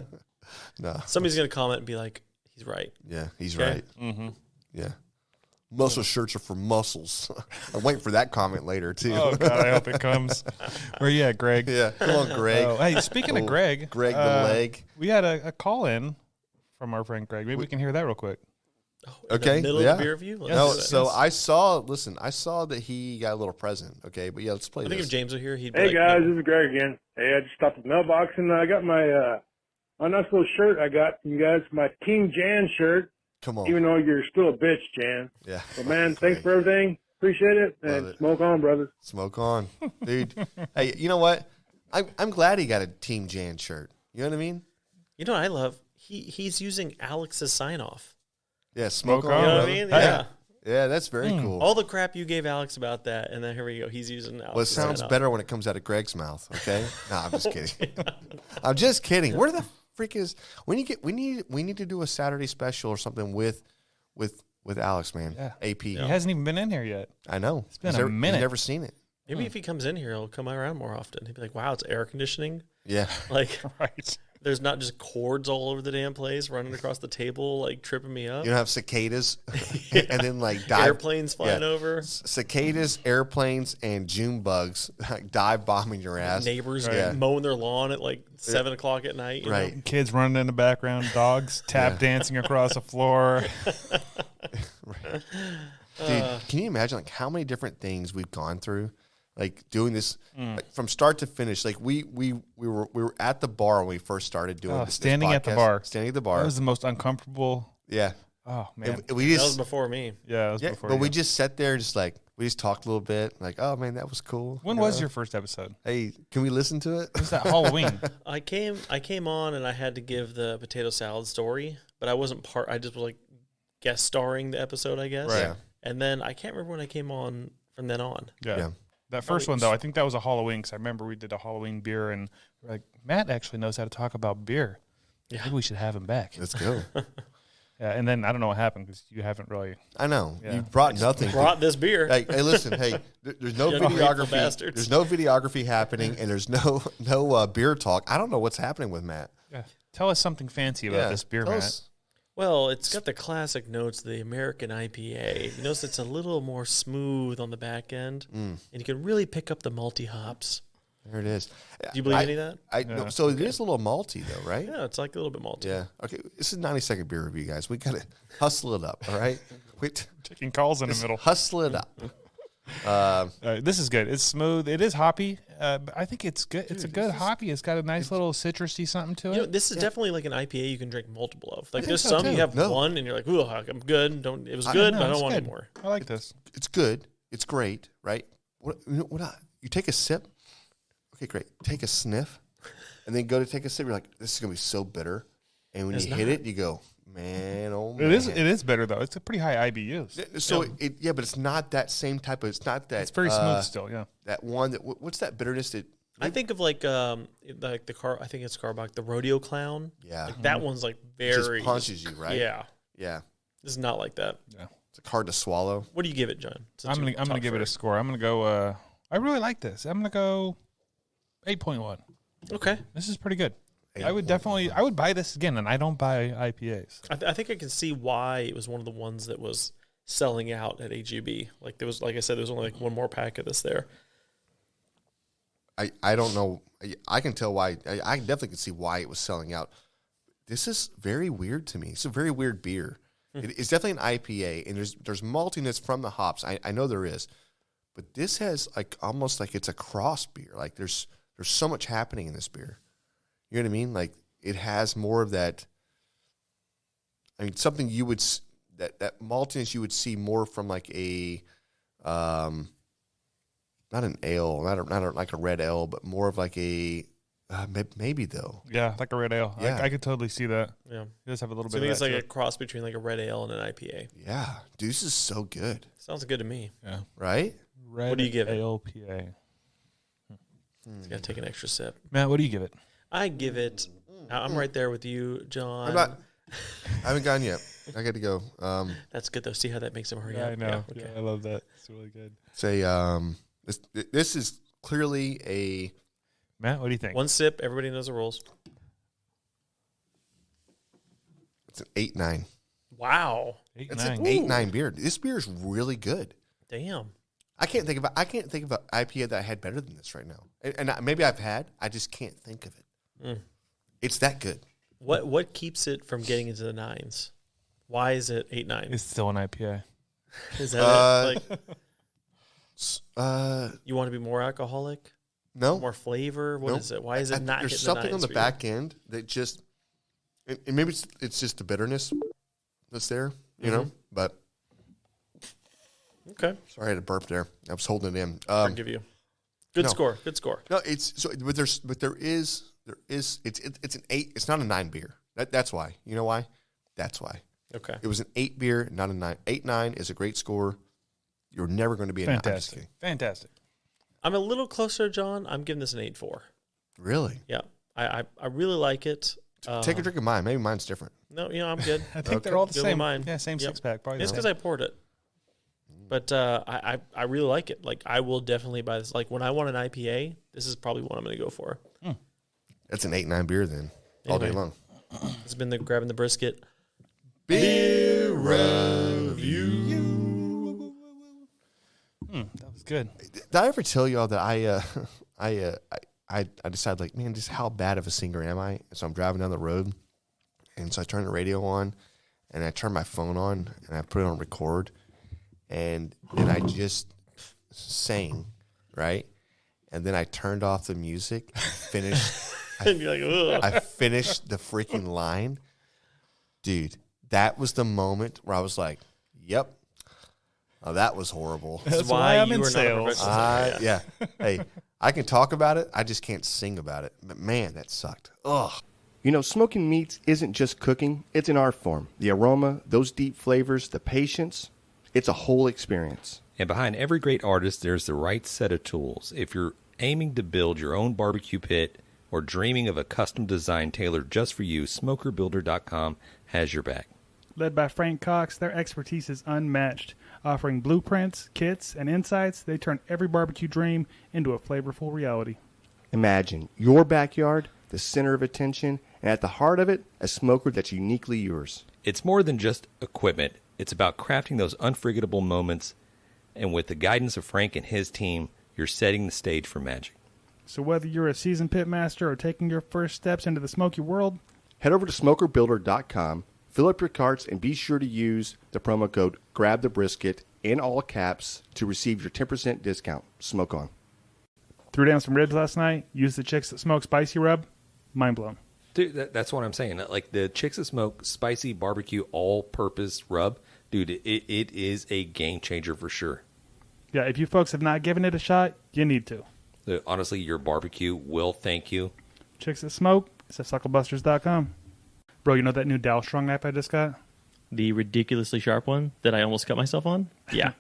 S2: No.
S3: somebody's gonna comment and be like, "He's right."
S2: Yeah, he's
S3: Okay.
S2: right.
S1: Mm-hmm.
S2: Yeah. Muscle shirts are for muscles. I'm waiting for that comment later, too.
S1: Oh God, I hope it comes. Where you at, Greg?
S2: Yeah. Come on, Greg.
S1: Oh, hey, speaking of
S2: Oh,
S1: Greg,
S2: Greg the leg.
S1: we had a call in from our friend Greg. Maybe we can hear that real quick.
S3: In
S2: Okay,
S3: the middle
S2: yeah.
S3: of the beer review. Let's
S2: No,
S3: do that.
S2: so I saw that he got a little present. Okay, but yeah, let's play
S3: I think
S2: this.
S3: if James were here, he'd be
S5: Hey
S3: like,
S5: guys,
S3: no.
S5: this is Greg again. Hey, I just stopped at the mailbox and I got my nice little shirt I got from you guys, my Team Jan shirt.
S2: Come on.
S5: Even though you're still a bitch, Jan.
S2: Yeah.
S5: But man, thanks for everything. Appreciate it.
S2: Love
S5: And
S2: it.
S5: smoke on, brothers.
S2: Smoke on, dude. Hey, you know what? I'm glad he got a Team Jan shirt. You know what I mean?
S3: You know what I love? He's using Alex's sign off.
S2: Yeah, smoke,
S1: Smoke
S2: on.
S1: on,
S3: You know what I
S2: brother.
S3: mean?
S1: Hey.
S3: Yeah.
S2: Yeah, that's very cool.
S3: All the crap you gave Alex about that, and then here we go. He's using Alex's
S2: Well, it sounds
S3: sign off.
S2: better when it comes out of Greg's mouth. Okay? No, I'm just kidding. I'm just kidding. Where the freak is? We need to do a Saturday special or something with Alex, man.
S1: Yeah.
S2: AP.
S1: He hasn't even been in here yet.
S2: I know. It's
S1: been a minute.
S2: He's never seen it.
S3: Maybe if he comes in here, he'll come around more often. He'd be like, "Wow, it's air conditioning.
S2: Yeah.
S3: Like,
S1: Right.
S3: there's not just cords all over the damn place, running across the table, like tripping me up.
S2: You don't have cicadas and then like dive
S3: Airplanes flying over,
S2: cicadas, airplanes, and June bugs like, dive bombing your ass.
S3: neighbors
S2: Yeah.
S3: mowing their lawn at like 7 o'clock at night. you know?
S2: Right.
S1: Kids running in the background, dogs tap dancing across the floor.
S2: Dude, can you imagine like how many different things we've gone through, like doing this like, from start to finish? Like we were at the bar when we first started doing this
S1: standing at the
S2: podcast.
S1: bar.
S2: Standing at the
S1: That
S2: bar.
S1: was the most uncomfortable.
S2: Yeah.
S1: Oh man.
S2: And we
S3: That was
S2: just
S3: before me.
S1: Yeah, that was
S2: yeah,
S1: before.
S2: but
S1: you.
S2: we just sat there, just like we just talked a little bit, like, oh man, that was cool.
S1: When
S2: You
S1: was
S2: know?
S1: your first episode?
S2: Hey, can we listen to it?
S1: It was that Halloween.
S3: I came on and I had to give the potato salad story, but I wasn't part. I just was like guest starring the episode, I guess.
S2: Right.
S3: And then I can't remember when I came on from then on.
S1: Yeah. That first one, though, I think that was a Halloween, because I remember we did a Halloween beer, and we're like, Matt actually knows how to talk about beer. Yeah. Maybe we should have him back.
S2: Let's go.
S1: Yeah, and then I don't know what happened, because you haven't really.
S2: I know.
S1: Yeah.
S2: You brought nothing.
S3: Brought this beer.
S2: Hey, listen, there's no videography. There's no videography happening, and there's no beer talk. I don't know what's happening with Matt.
S1: Yeah. Tell us something fancy about this beer, Matt.
S3: Well, it's got the classic notes of the American IPA. You notice it's a little more smooth on the back end, and you can really pick up the malty hops.
S2: There it is.
S3: Do you believe any of that?
S2: No, so it is a little malty, though, right?
S3: Yeah, it's like a little bit malty.
S2: Yeah. Okay, this is 90-second beer review, guys. We got to hustle it up, all right?
S1: Taking calls in the middle.
S2: Hustle it up.
S1: This is good. It's smooth. It is hoppy. But I think it's good. It's a good hoppy. It's got a nice little citrusy something to it.
S3: This is definitely like an IPA you can drink multiple of. Like there's some you have one and you're like, ooh, I'm good. It was good, but I don't want any more.
S1: I like this.
S2: It's good. It's great, right? You take a sip. Okay, great. Take a sniff, and then go to take a sip. You're like, this is gonna be so bitter. And when you hit it, you go, man, oh man.
S1: It is better though. It's a pretty high IBUs.
S2: So but it's not that same type of. It's not that.
S1: It's very smooth still. Yeah.
S2: That one that what's that bitterness that?
S3: I think of like the car. I think it's Carbach, the Rodeo Clown.
S2: Yeah.
S3: Like that one's like very.
S2: Just punches you, right?
S3: Yeah.
S2: Yeah.
S3: This is not like that.
S2: Yeah. It's hard to swallow.
S3: What do you give it, John?
S2: I'm
S1: gonna give it a score. I'm gonna go. I really like this. I'm gonna go 8.1.
S3: Okay.
S1: This is pretty good. I would buy this again, and I don't buy IPAs.
S3: I think I can see why it was one of the ones that was selling out at AGB. Like there was, like I said, there was only like one more pack of this there.
S2: I don't know. I can tell why. I definitely can see why it was selling out. This is very weird to me. It's a very weird beer. It's definitely an IPA, and there's maltiness from the hops. I know there is, but this has like almost like it's a cross beer. Like there's so much happening in this beer. You know what I mean? Like it has more of that. I mean, something you would that maltiness you would see more from like a, not an ale, not like a red ale, but more of like a maybe though.
S1: Yeah, like a red ale.
S2: Yeah.
S1: I could totally see that.
S3: Yeah,
S1: it does have a little
S3: so
S1: bit.
S3: I think
S1: of
S3: it's
S1: that
S3: like a cross between like a red ale and an IPA.
S2: Yeah, dude, this is so good.
S3: Sounds good to me.
S1: Yeah,
S2: right.
S1: Red
S3: what do you give it?
S1: ALPA.
S3: It's got to take an extra sip.
S1: Matt, what do you give it?
S3: I give it. I'm right there with you, John.
S2: I haven't gone yet. I got to go.
S3: That's good though. See how that makes him hurry
S1: up.
S3: I
S1: know.
S3: Yeah, okay.
S1: Yeah, I love that. It's really good.
S2: Say this is clearly a.
S1: Matt, what do you think?
S3: One sip. Everybody knows the rules.
S2: It's an 8.9.
S3: Wow.
S2: It's an 8.9 beer. This beer is really good.
S3: Damn.
S2: I can't think of an IPA that I had better than this right now. And maybe I've had. I just can't think of it. It's that good.
S3: What keeps it from getting into the nines? Why is it 8.9?
S1: It's still an IPA.
S3: Is that it?
S2: Like,
S3: you want to be more alcoholic?
S2: No.
S3: More flavor? What is it? Why is it not?
S2: There's something on the back end that just, and maybe it's just the bitterness that's there, you know. But
S3: okay.
S2: Sorry, I had a burp there. I was holding it in.
S3: Forgive you. Good score. Good score.
S2: No, it's so, but there is it's an 8. It's not a 9 beer. That's why. You know why? That's why.
S3: Okay.
S2: It was an 8 beer, not a 9. 8.9 is a great score. You're never going to be a 9.
S1: Fantastic.
S3: I'm a little closer, John. I'm giving this an 8.4.
S2: Really?
S3: Yeah. I really like it.
S2: Take a drink of mine. Maybe mine's different.
S3: No, I'm good.
S1: I think they're all the same.
S3: Mine.
S1: Yeah, same 6-pack. Probably.
S3: It's because I poured it. But I really like it. Like I will definitely buy this. Like when I want an IPA, this is probably what I'm going to go for.
S2: That's an 8.9 beer then, all day long.
S3: It's been the Grabbing the Brisket
S2: beer review.
S1: That was good.
S2: Did I ever tell y'all that I decided like, man, just how bad of a singer am I? So I'm driving down the road, and so I turn the radio on, and I turn my phone on, and I put it on record, and then I just sang, right? And then I turned off the music, finished.
S3: And you're like, ugh.
S2: I finished the freaking line. Dude, that was the moment where I was like, yep. Oh, that was horrible.
S1: That's why I'm in sales.
S2: Yeah. Hey, I can talk about it. I just can't sing about it. But man, that sucked. Ugh.
S6: You know, smoking meats isn't just cooking. It's an art form. The aroma, those deep flavors, the patience. It's a whole experience.
S7: And behind every great artist, there's the right set of tools. If you're aiming to build your own barbecue pit or dreaming of a custom design tailored just for you, SmokerBuilder.com has your back.
S1: Led by Frank Cox, their expertise is unmatched. Offering blueprints, kits, and insights, they turn every barbecue dream into a flavorful reality.
S6: Imagine your backyard, the center of attention, and at the heart of it, a smoker that's uniquely yours.
S7: It's more than just equipment. It's about crafting those unforgettable moments, and with the guidance of Frank and his team, you're setting the stage for magic.
S1: So whether you're a seasoned pit master or taking your first steps into the smoky world,
S6: head over to SmokerBuilder.com, fill up your carts, and be sure to use the promo code GRABTHEBRISKET in all caps to receive your 10% discount. Smoke on.
S1: Threw down some ribs last night, used the Chicks That Smoke spicy rub, mind blown.
S7: Dude, that's what I'm saying. Like the Chicks That Smoke spicy barbecue all-purpose rub, dude, it is a game changer for sure.
S1: Yeah, if you folks have not given it a shot, you need to.
S7: Honestly, your barbecue will thank you.
S1: Chicks That Smoke, it's at SUCKLEBUSTERS.com. Bro, you know that new Dow Strong knife I just got?
S3: The ridiculously sharp one that I almost cut myself on? Yeah.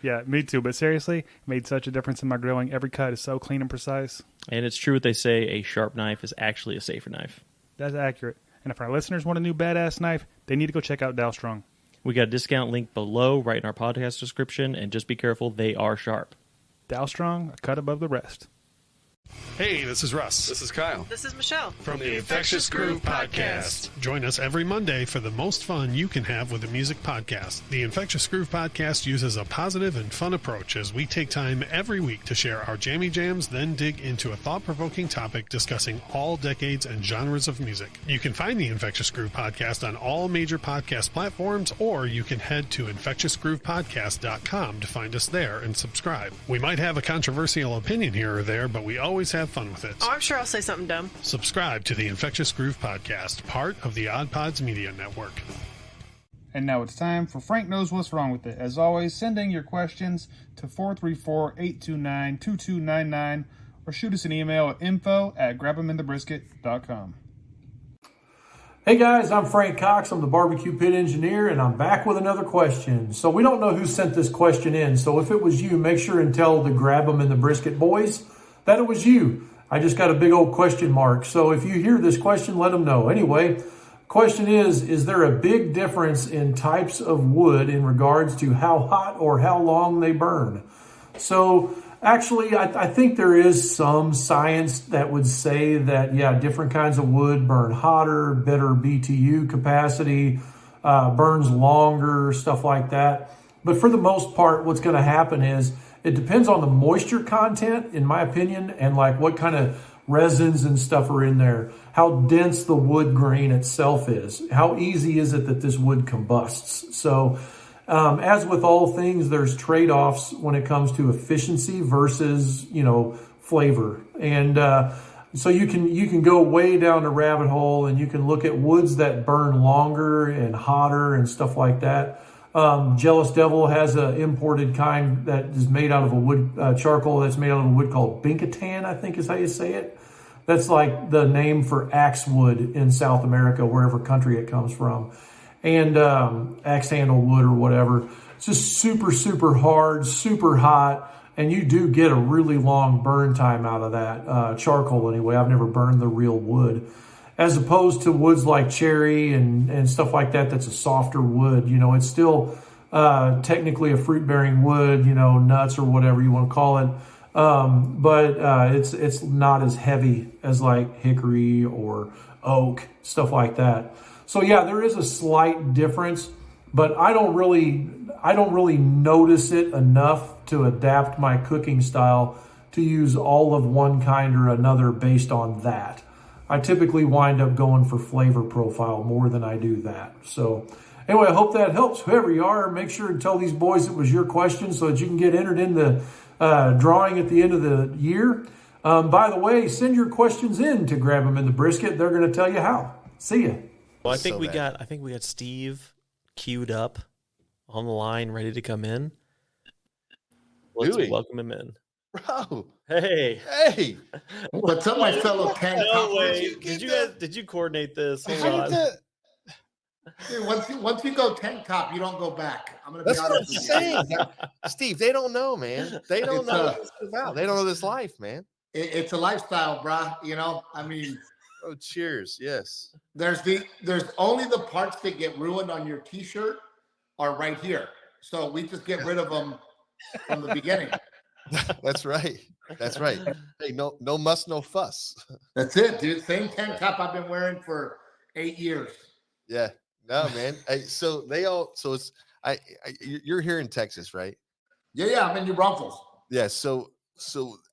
S1: Yeah, me too. But seriously, it made such a difference in my grilling. Every cut is so clean and precise.
S3: And it's true what they say, a sharp knife is actually a safer knife.
S1: That's accurate. And if our listeners want a new badass knife, they need to go check out Dow Strong.
S3: We got a discount link below right in our podcast description, and just be careful, they are sharp.
S1: Dow Strong, a cut above the rest.
S8: Hey, this is Russ.
S9: This is Kyle.
S10: This is Michelle.
S8: From the Infectious Groove Podcast. Join us every Monday for the most fun you can have with a music podcast. The Infectious Groove Podcast uses a positive and fun approach as we take time every week to share our jammy jams, then dig into a thought-provoking topic discussing all decades and genres of music. You can find the Infectious Groove Podcast on all major podcast platforms, or you can head to infectiousgroovepodcast.com to find us there and subscribe. We might have a controversial opinion here or there, but we always have fun with it.
S10: Oh, I'm sure I'll say something dumb.
S8: Subscribe to the Infectious Groove Podcast, part of the Oddpods Media Network.
S1: And now it's time for Frank Knows What's Wrong With It. As always, send in your questions to 434-829-2299 or shoot us an email at info@grabeminthebrisket.com.
S11: Hey guys, I'm Frank Cox. I'm the barbecue pit engineer, and I'm back with another question. So we don't know who sent this question in, so if it was you, make sure and tell the Grab 'em in the Brisket boys that it was you. I just got a big old question mark. So if you hear this question, let them know. Anyway, question is there a big difference in types of wood in regards to how hot or how long they burn? So actually, I think there is some science that would say that, yeah, different kinds of wood burn hotter, better BTU capacity, burns longer, stuff like that. But for the most part, what's going to happen is it depends on the moisture content, in my opinion, and like what kind of resins and stuff are in there, how dense the wood grain itself is, how easy is it that this wood combusts. So as with all things, there's trade-offs when it comes to efficiency versus, flavor. And so you can go way down the rabbit hole, and you can look at woods that burn longer and hotter and stuff like that. Jealous Devil has an imported kind that is made out of a wood, charcoal that's made out of a wood called Binkatan, I think is how you say it. That's like the name for axe wood in South America, wherever country it comes from. And axe handle wood or whatever. It's just super, super hard, super hot, and you do get a really long burn time out of that. Charcoal anyway, I've never burned the real wood. As opposed to woods like cherry and stuff like that, that's a softer wood. It's still technically a fruit-bearing wood, nuts or whatever you want to call it. But it's not as heavy as like hickory or oak, stuff like that. So yeah, there is a slight difference, but I don't really notice it enough to adapt my cooking style to use all of one kind or another based on that. I typically wind up going for flavor profile more than I do that. So anyway, I hope that helps. Whoever you are, make sure and tell these boys it was your question so that you can get entered in the drawing at the end of the year. By the way, send your questions in to Grab 'em in the Brisket. They're going to tell you how. See ya.
S3: Well, I think we got Steve queued up on the line, ready to come in. Let's welcome him in.
S6: Bro.
S3: Hey.
S12: What's up, my fellow Ken?
S3: No way. Did you coordinate this? Hold on.
S12: Dude, once you go tank top, you don't go back. I'm gonna be honest with you.
S2: Saying. Steve, they don't know, man. They don't know what it's about. They don't know this life, man.
S12: It's a lifestyle, brah. You know, I mean.
S2: Oh, cheers. Yes.
S12: There's only the parts that get ruined on your T-shirt are right here. So we just get rid of them from the beginning.
S2: That's right. That's right. Hey, no muss, no fuss.
S12: That's it, dude. Same tank top I've been wearing for 8 years.
S2: Yeah. No, man. You're here in Texas, right?
S12: Yeah. I'm in New Braunfels.
S2: Yeah. So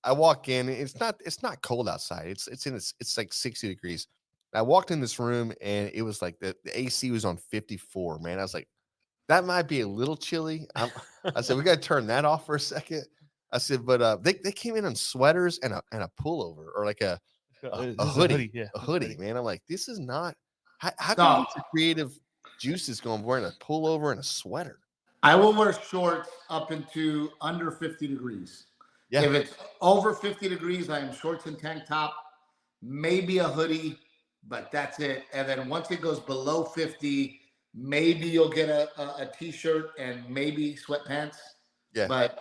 S2: I walk in. It's not cold outside. It's like 60 degrees. I walked in this room and it was like the AC was on 54. Man, I was like, that might be a little chilly. I said we got to turn that off for a second. I said, but they came in sweaters and a pullover or like a hoodie. A hoodie, man. I'm like, this is not. How can you get the creative juices going wearing a pullover and a sweater?
S12: I will wear shorts up into under 50 degrees. Yeah. If it's over 50 degrees, I am shorts and tank top, maybe a hoodie, but that's it. And then once it goes below 50, maybe you'll get a T-shirt and maybe sweatpants. Yeah. But,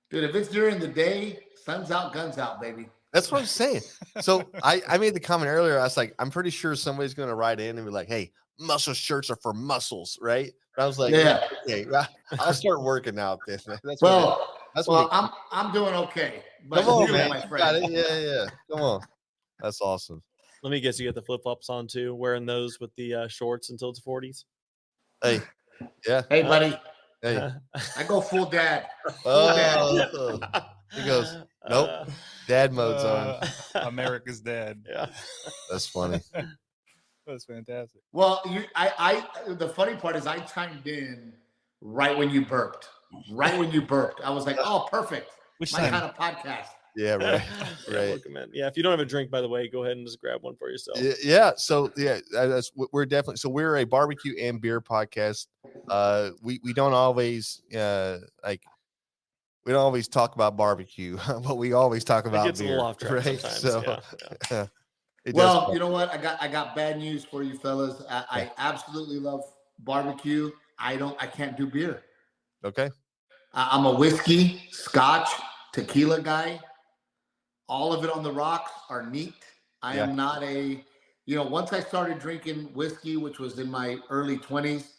S12: dude, if it's during the day, sun's out, guns out, baby.
S2: That's what I'm saying. So I made the comment earlier. I was like, I'm pretty sure somebody's going to write in and be like, hey, muscle shirts are for muscles, right? But I was like, yeah, okay, I'll start working out this.
S12: I'm doing okay. But
S2: come on, man. My friend. Yeah. Come on. That's awesome.
S3: Let me guess, you get the flip-flops on too, wearing those with the shorts until it's 40s.
S2: Hey, yeah.
S12: Hey, buddy.
S2: Hey,
S12: I go full dad.
S2: Dad. He goes, nope. Dad mode's on.
S1: America's dad.
S3: Yeah,
S2: that's funny.
S1: That's fantastic.
S12: Well, the funny part is I chimed in right when you burped. Right when you burped, I was like, "Oh, perfect! My kind of podcast."
S2: Yeah, right.
S3: Welcome in. Yeah, if you don't have a drink, by the way, go ahead and just grab one for yourself.
S2: Yeah. So we're definitely. So we're a barbecue and beer podcast. We don't always we don't always talk about barbecue, but we always talk about beer.
S3: It gets a little off track sometimes.
S2: So,
S3: yeah.
S12: Well, you know what? I got bad news for you, fellas. I absolutely love barbecue. I can't do beer.
S2: Okay.
S12: I'm a whiskey, scotch, tequila guy. All of it on the rocks are neat. I am not once I started drinking whiskey, which was in my early 20s,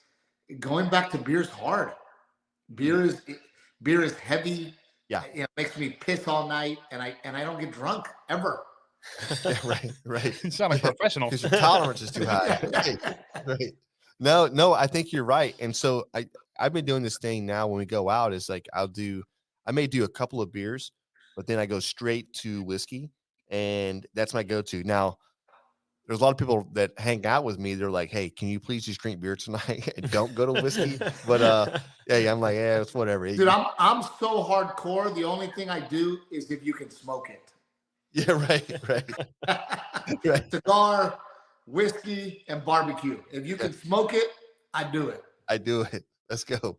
S12: going back to beer is hard. Beer is heavy.
S2: Yeah.
S12: It makes me piss all night and I don't get drunk ever.
S2: Yeah, right.
S1: You sound like a professional.
S2: Because your tolerance is too high. Right. No, I think you're right. And so I've been doing this thing now when we go out is like I may do a couple of beers, but then I go straight to whiskey, and that's my go-to. Now, there's a lot of people that hang out with me. They're like, "Hey, can you please just drink beer tonight and don't go to whiskey?" But I'm like, yeah, it's whatever.
S12: Dude, I'm so hardcore. The only thing I do is if you can smoke it.
S2: Yeah, right.
S12: Right. Cigar, whiskey, and barbecue. If you can smoke it, I do it.
S2: Let's go.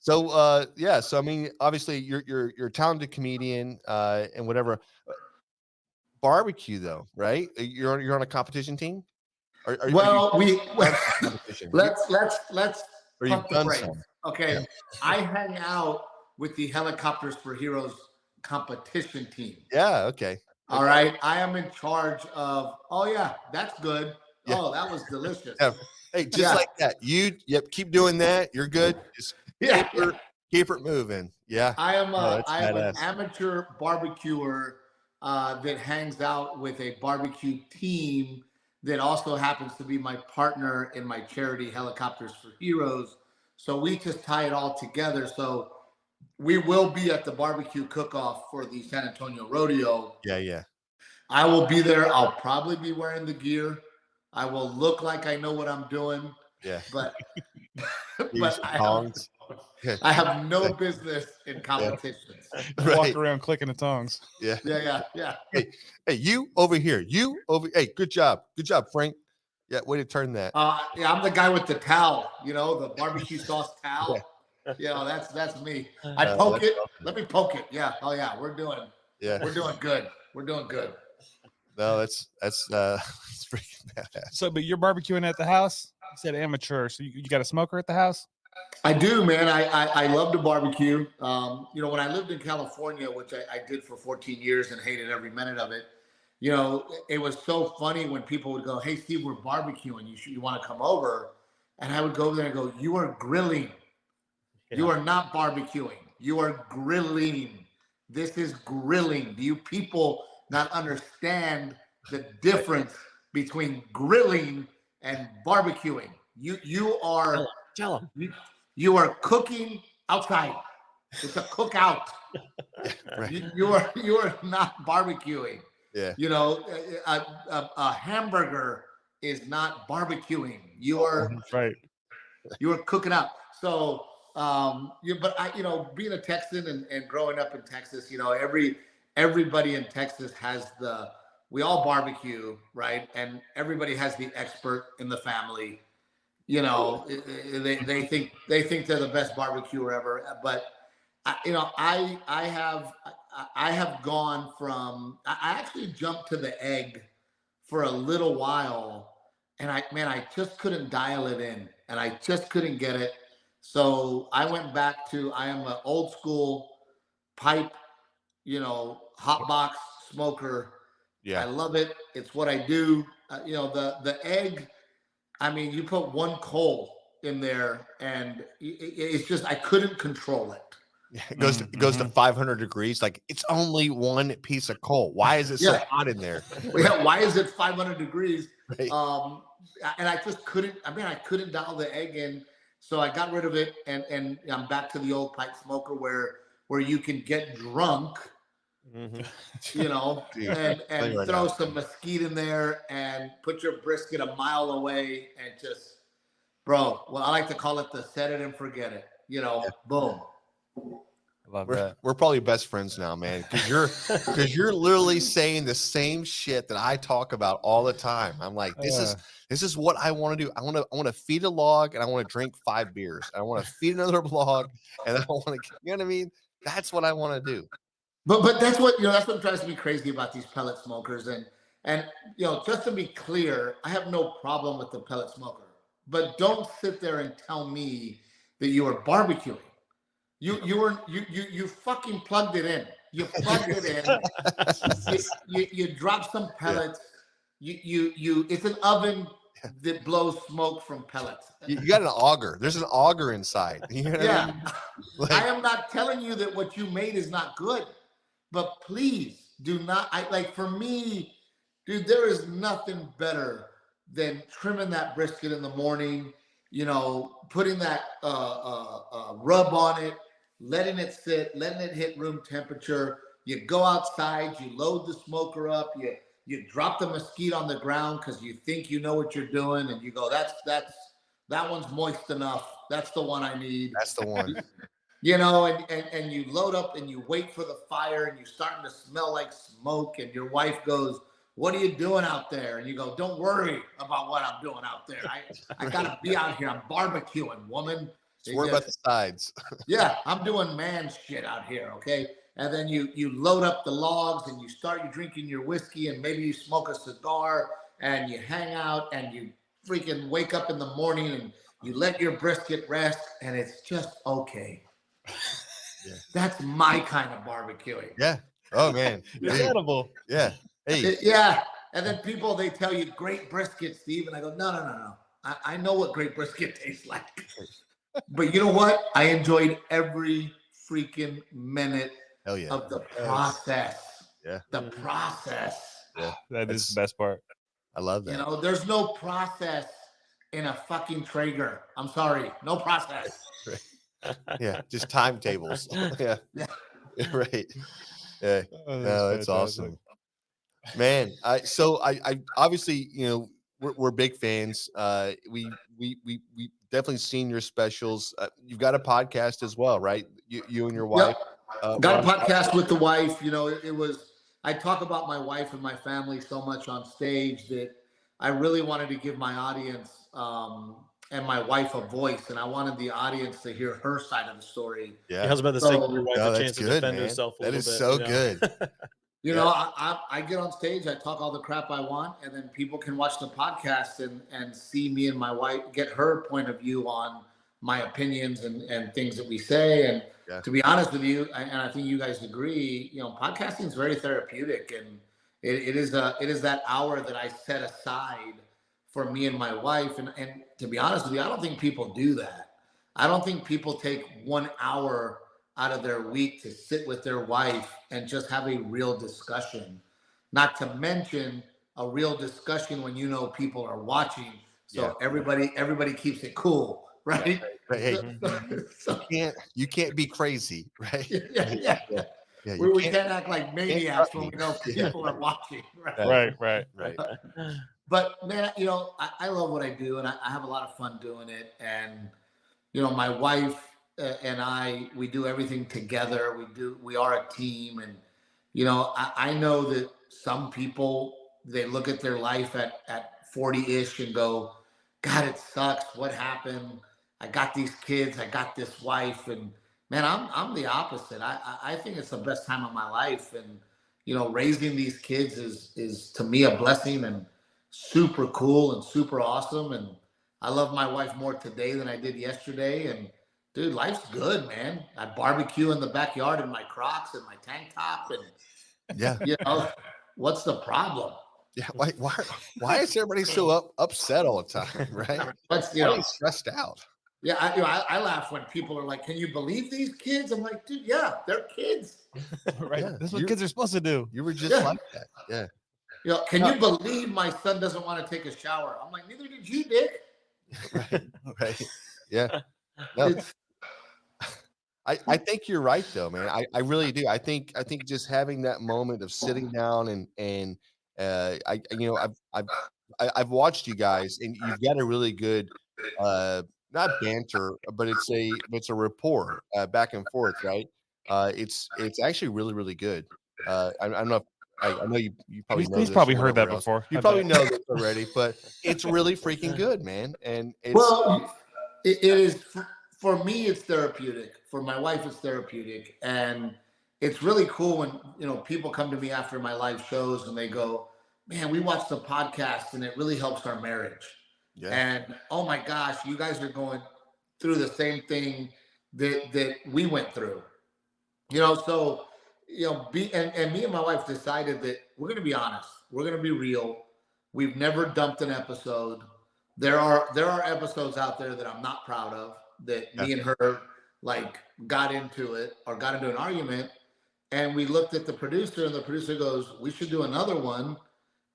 S2: So so I mean, obviously you're a talented comedian and whatever. Barbecue though, right? You're on a competition team?
S12: Let's
S2: Or you've done some.
S12: Okay.
S2: Yeah.
S12: I hang out with the Helicopters for Heroes competition team.
S2: Yeah, okay.
S12: All right. I am in charge of, that's good. Yeah. Oh, that was delicious.
S2: Yeah. Hey, just like that. Keep doing that. You're good. Just keep it moving. Yeah.
S12: I am an amateur barbecuer that hangs out with a barbecue team that also happens to be my partner in my charity Helicopters for Heroes. So we just tie it all together. So we will be at the barbecue cook-off for the San Antonio Rodeo.
S2: Yeah.
S12: I will be there. I'll probably be wearing the gear. I will look like I know what I'm doing.
S2: Yeah.
S12: But I have no business in competitions.
S1: Right. Walk around clicking the tongs.
S12: Yeah.
S2: Hey, you over here. Hey, good job, Frank. Yeah, way to turn that.
S12: I'm the guy with the towel. The barbecue sauce towel. Yeah. That's me. I poke it. Awesome. Let me poke it. Yeah. Oh yeah, we're doing good. We're doing good.
S2: No, that's freaking badass.
S1: So, but you're barbecuing at the house? said amateur, so you got a smoker at the house?
S12: I do, man. I love to barbecue. When I lived in California, which I did for 14 years and hated every minute of it, it was so funny when people would go, "Hey, Steve, we're barbecuing. You want to come over?" And I would go there and go, "You are grilling. Yeah. You are not barbecuing. You are grilling. This is grilling. Do you people not understand the difference between grilling and barbecuing? You are you are cooking outside. It's a cookout. Right. You are not barbecuing.
S2: Yeah.
S12: A hamburger is not barbecuing. You are
S1: right.
S12: You are cooking out. So, being a Texan and growing up in Texas, everybody in Texas we all barbecue, right? And everybody has the expert in the family. They think they're the best barbecuer ever. But I have gone from, I actually jumped to the egg for a little while, and I just couldn't dial it in, and I just couldn't get it. So I went back to, I am an old school pipe, hot box smoker. Yeah, I love it. It's what I do. The egg, you put one coal in there, and it's just, I couldn't control it.
S2: Yeah, it goes to 500 degrees. Like, it's only one piece of coal. Why is it so hot in there?
S12: Yeah, why is it 500 degrees? Right. And I just couldn't. I couldn't dial the egg in, so I got rid of it, and I'm back to the old pipe smoker where you can get drunk, and throw some mesquite in there and put your brisket a mile away and just, bro. Well, I like to call it the set it and forget it. Boom.
S2: We're probably best friends now, man, because you're literally saying the same shit that I talk about all the time. I'm like, this is what I want to do. I want to feed a log, and I want to drink 5 beers. I want to feed another log, and I want to, you know what I mean? That's what I want to do.
S12: But that's what drives me crazy about these pellet smokers. And just to be clear, I have no problem with the pellet smoker, but don't sit there and tell me that you are barbecuing. You fucking plugged it in. You plugged it in. You drop some pellets. It's an oven that blows smoke from pellets.
S2: You got an auger. There's an auger inside. You know what I mean?
S12: I am not telling you that what you made is not good, but please do not. For me, dude, there is nothing better than trimming that brisket in the morning. Putting that rub on it, letting it sit, letting it hit room temperature. You go outside, you load the smoker up, you drop the mesquite on the ground because you think you know what you're doing, and you go, that one's moist enough. That's the one I need.
S2: That's the one.
S12: And you load up and you wait for the fire, and you're starting to smell like smoke, and your wife goes, "What are you doing out there?" And you go, "Don't worry about what I'm doing out there. I gotta be out here. I'm barbecuing, woman.
S2: Worry about the sides."
S12: Yeah, I'm doing man shit out here, okay? And then you load up the logs, and you drinking your whiskey, and maybe you smoke a cigar, and you hang out, and you freaking wake up in the morning, and you let your brisket rest, and it's just okay. Yeah. That's my kind of barbecuing.
S2: Yeah. Oh man,
S1: it's edible.
S2: Yeah. Hey.
S12: Yeah. And then people, they tell you great brisket, Steve. And I go, no. I know what great brisket tastes like. But you know what? I enjoyed every freaking minute of the process.
S2: Yeah.
S12: The process.
S2: Yeah.
S1: That is the best part.
S2: I love that.
S12: There's no process in a fucking Traeger. I'm sorry. No process.
S2: Yeah. Just timetables. Yeah. Right. Yeah. No, it's awesome. Man, I obviously, we're big fans. We definitely seen your specials. You've got a podcast as well, right? You and your wife.
S12: Yep. Got a podcast with the wife. I talk about my wife and my family so much on stage that I really wanted to give my audience and my wife a voice, and I wanted the audience to hear her side of the story.
S2: Yeah,
S3: I was about to say, give your wife a chance to defend herself a little bit.
S2: That is so good.
S12: You know, I get on stage, I talk all the crap I want, and then people can watch the podcast and see me and my wife, get her point of view on my opinions and things that we say. And to be honest with you, and I think you guys agree, you know, podcasting is very therapeutic, and it is that hour that I set aside for me and my wife. And to be honest with you, I don't think people do that. I don't think people take 1 hour out of their week to sit with their wife and just have a real discussion. Not to mention a real discussion when you know people are watching. So everybody keeps it cool, right?
S2: Hey, you can't be crazy, right?
S12: We can't act like maniacs when we know people are watching.
S1: Right.
S12: But man, you know, I love what I do, and I have a lot of fun doing it. And you know, my wife and we do everything together. We are a team. And, you know, I know that some people, they look at their life at 40-ish and go, God, it sucks. What happened? I got these kids. I got this wife. And man, I'm the opposite. I think it's the best time of my life. And, you know, raising these kids is to me a blessing and super cool and super awesome. And I love my wife more today than I did yesterday. And dude, life's good, man. I barbecue in the backyard in my Crocs and my tank top, and you know, what's the problem?
S2: Yeah, why is everybody so upset all the time, right? Why stressed out?
S12: Yeah, I laugh when people are like, "Can you believe these kids?" I'm like, dude, yeah, they're kids.
S1: Right. Yeah, that's what kids are supposed to do.
S2: You were just like that. Yeah.
S12: You know, can you believe my son doesn't want to take a shower? I'm like, neither did you, Dick.
S2: Right. Yeah. No. I think you're right though, man. I really do. I think just having that moment of sitting down and I've watched you guys, and you've got a really good not banter, but it's a rapport back and forth, right? It's actually really, really good. I don't know if I know you probably know
S1: he's
S2: this
S1: probably heard that
S2: else.
S1: before.
S2: You probably know this already, but it's really freaking good, man. And
S12: it is. For me, it's therapeutic. For my wife, it's therapeutic. And it's really cool when, you know, people come to me after my live shows and they go, man, we watched the podcast and it really helps our marriage. Yeah. And oh my gosh, you guys are going through the same thing that we went through. You know, so, you know, and me and my wife decided that we're going to be honest. We're going to be real. We've never dumped an episode. There are episodes out there that I'm not proud of, that me and her like got into it or got into an argument, and we looked at the producer, and the producer goes, we should do another one.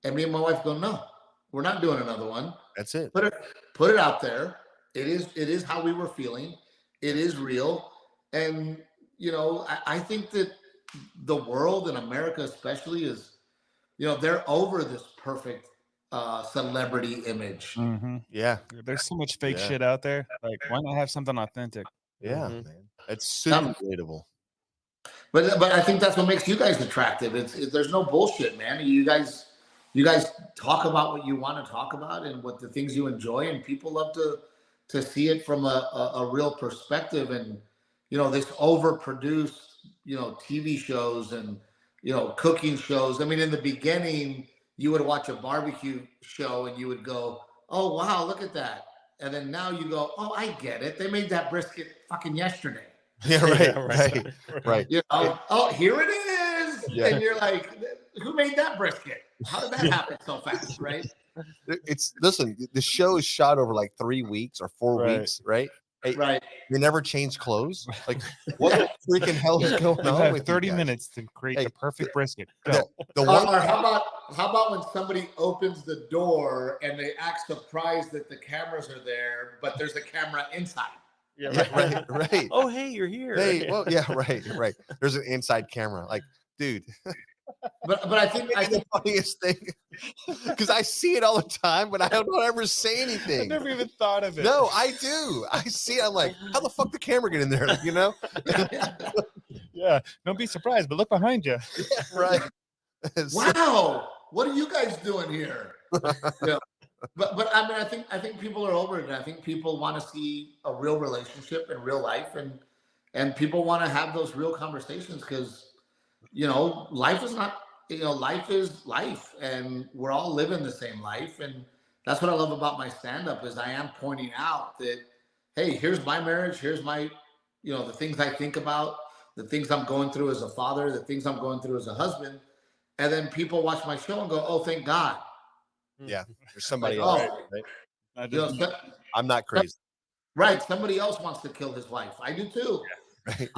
S12: And me and my wife go, no, we're not doing another one.
S2: That's it.
S12: Put it out there. It is how we were feeling. It is real. And you know, I think that the world, and America especially, is, you know, they're over this perfect celebrity image.
S1: Mm-hmm.
S2: Yeah,
S1: there's so much fake shit out there. Like, why not have something authentic?
S2: Yeah, man, it's super relatable.
S12: But I think that's what makes you guys attractive. There's no bullshit, man. You guys talk about what you want to talk about and what the things you enjoy, and people love to see it from a real perspective. And you know, this overproduced, you know, TV shows and, you know, cooking shows. I mean, in the beginning, you would watch a barbecue show and you would go, oh, wow, look at that. And then now you go, oh, I get it. They made that brisket fucking yesterday.
S2: Yeah, right.
S12: You know, oh, here it is. Yeah. And you're like, who made that brisket? How did that happen so fast, right?
S2: Listen, the show is shot over like 3 weeks or 4 weeks, right?
S12: Right.
S2: They never change clothes. Like, what the freaking hell is going on?
S1: With 30 minutes to create the perfect brisket.
S12: Or how about when somebody opens the door and they act surprised that the cameras are there, but there's a camera inside?
S2: Yeah, right.
S3: Oh, hey, you're here.
S2: Hey, well, yeah, right. There's an inside camera. Like, dude.
S12: But I think
S2: the funniest thing, because I see it all the time, but I don't ever say anything.
S1: I never even thought of it.
S2: No, I do. I see it. I'm like, how the fuck the camera get in there? You know?
S1: Yeah. Don't be surprised, but look behind you.
S2: Yeah, right.
S12: Wow. What are you guys doing here? Yeah. But I mean, I think people are over it. I think people want to see a real relationship in real life, and people want to have those real conversations, because, you know, life is not life is life, and we're all living the same life. And that's what I love about my stand-up is I am pointing out that, hey, here's my marriage, here's my, the things I think about, the things I'm going through as a father, the things I'm going through as a husband. And then people watch my show and go, oh, thank God.
S2: Yeah, there's somebody
S12: Like,
S2: else.
S12: oh,
S2: Right? I'm not crazy.
S12: Right, somebody else wants to kill his wife. I do too. Yeah. Right.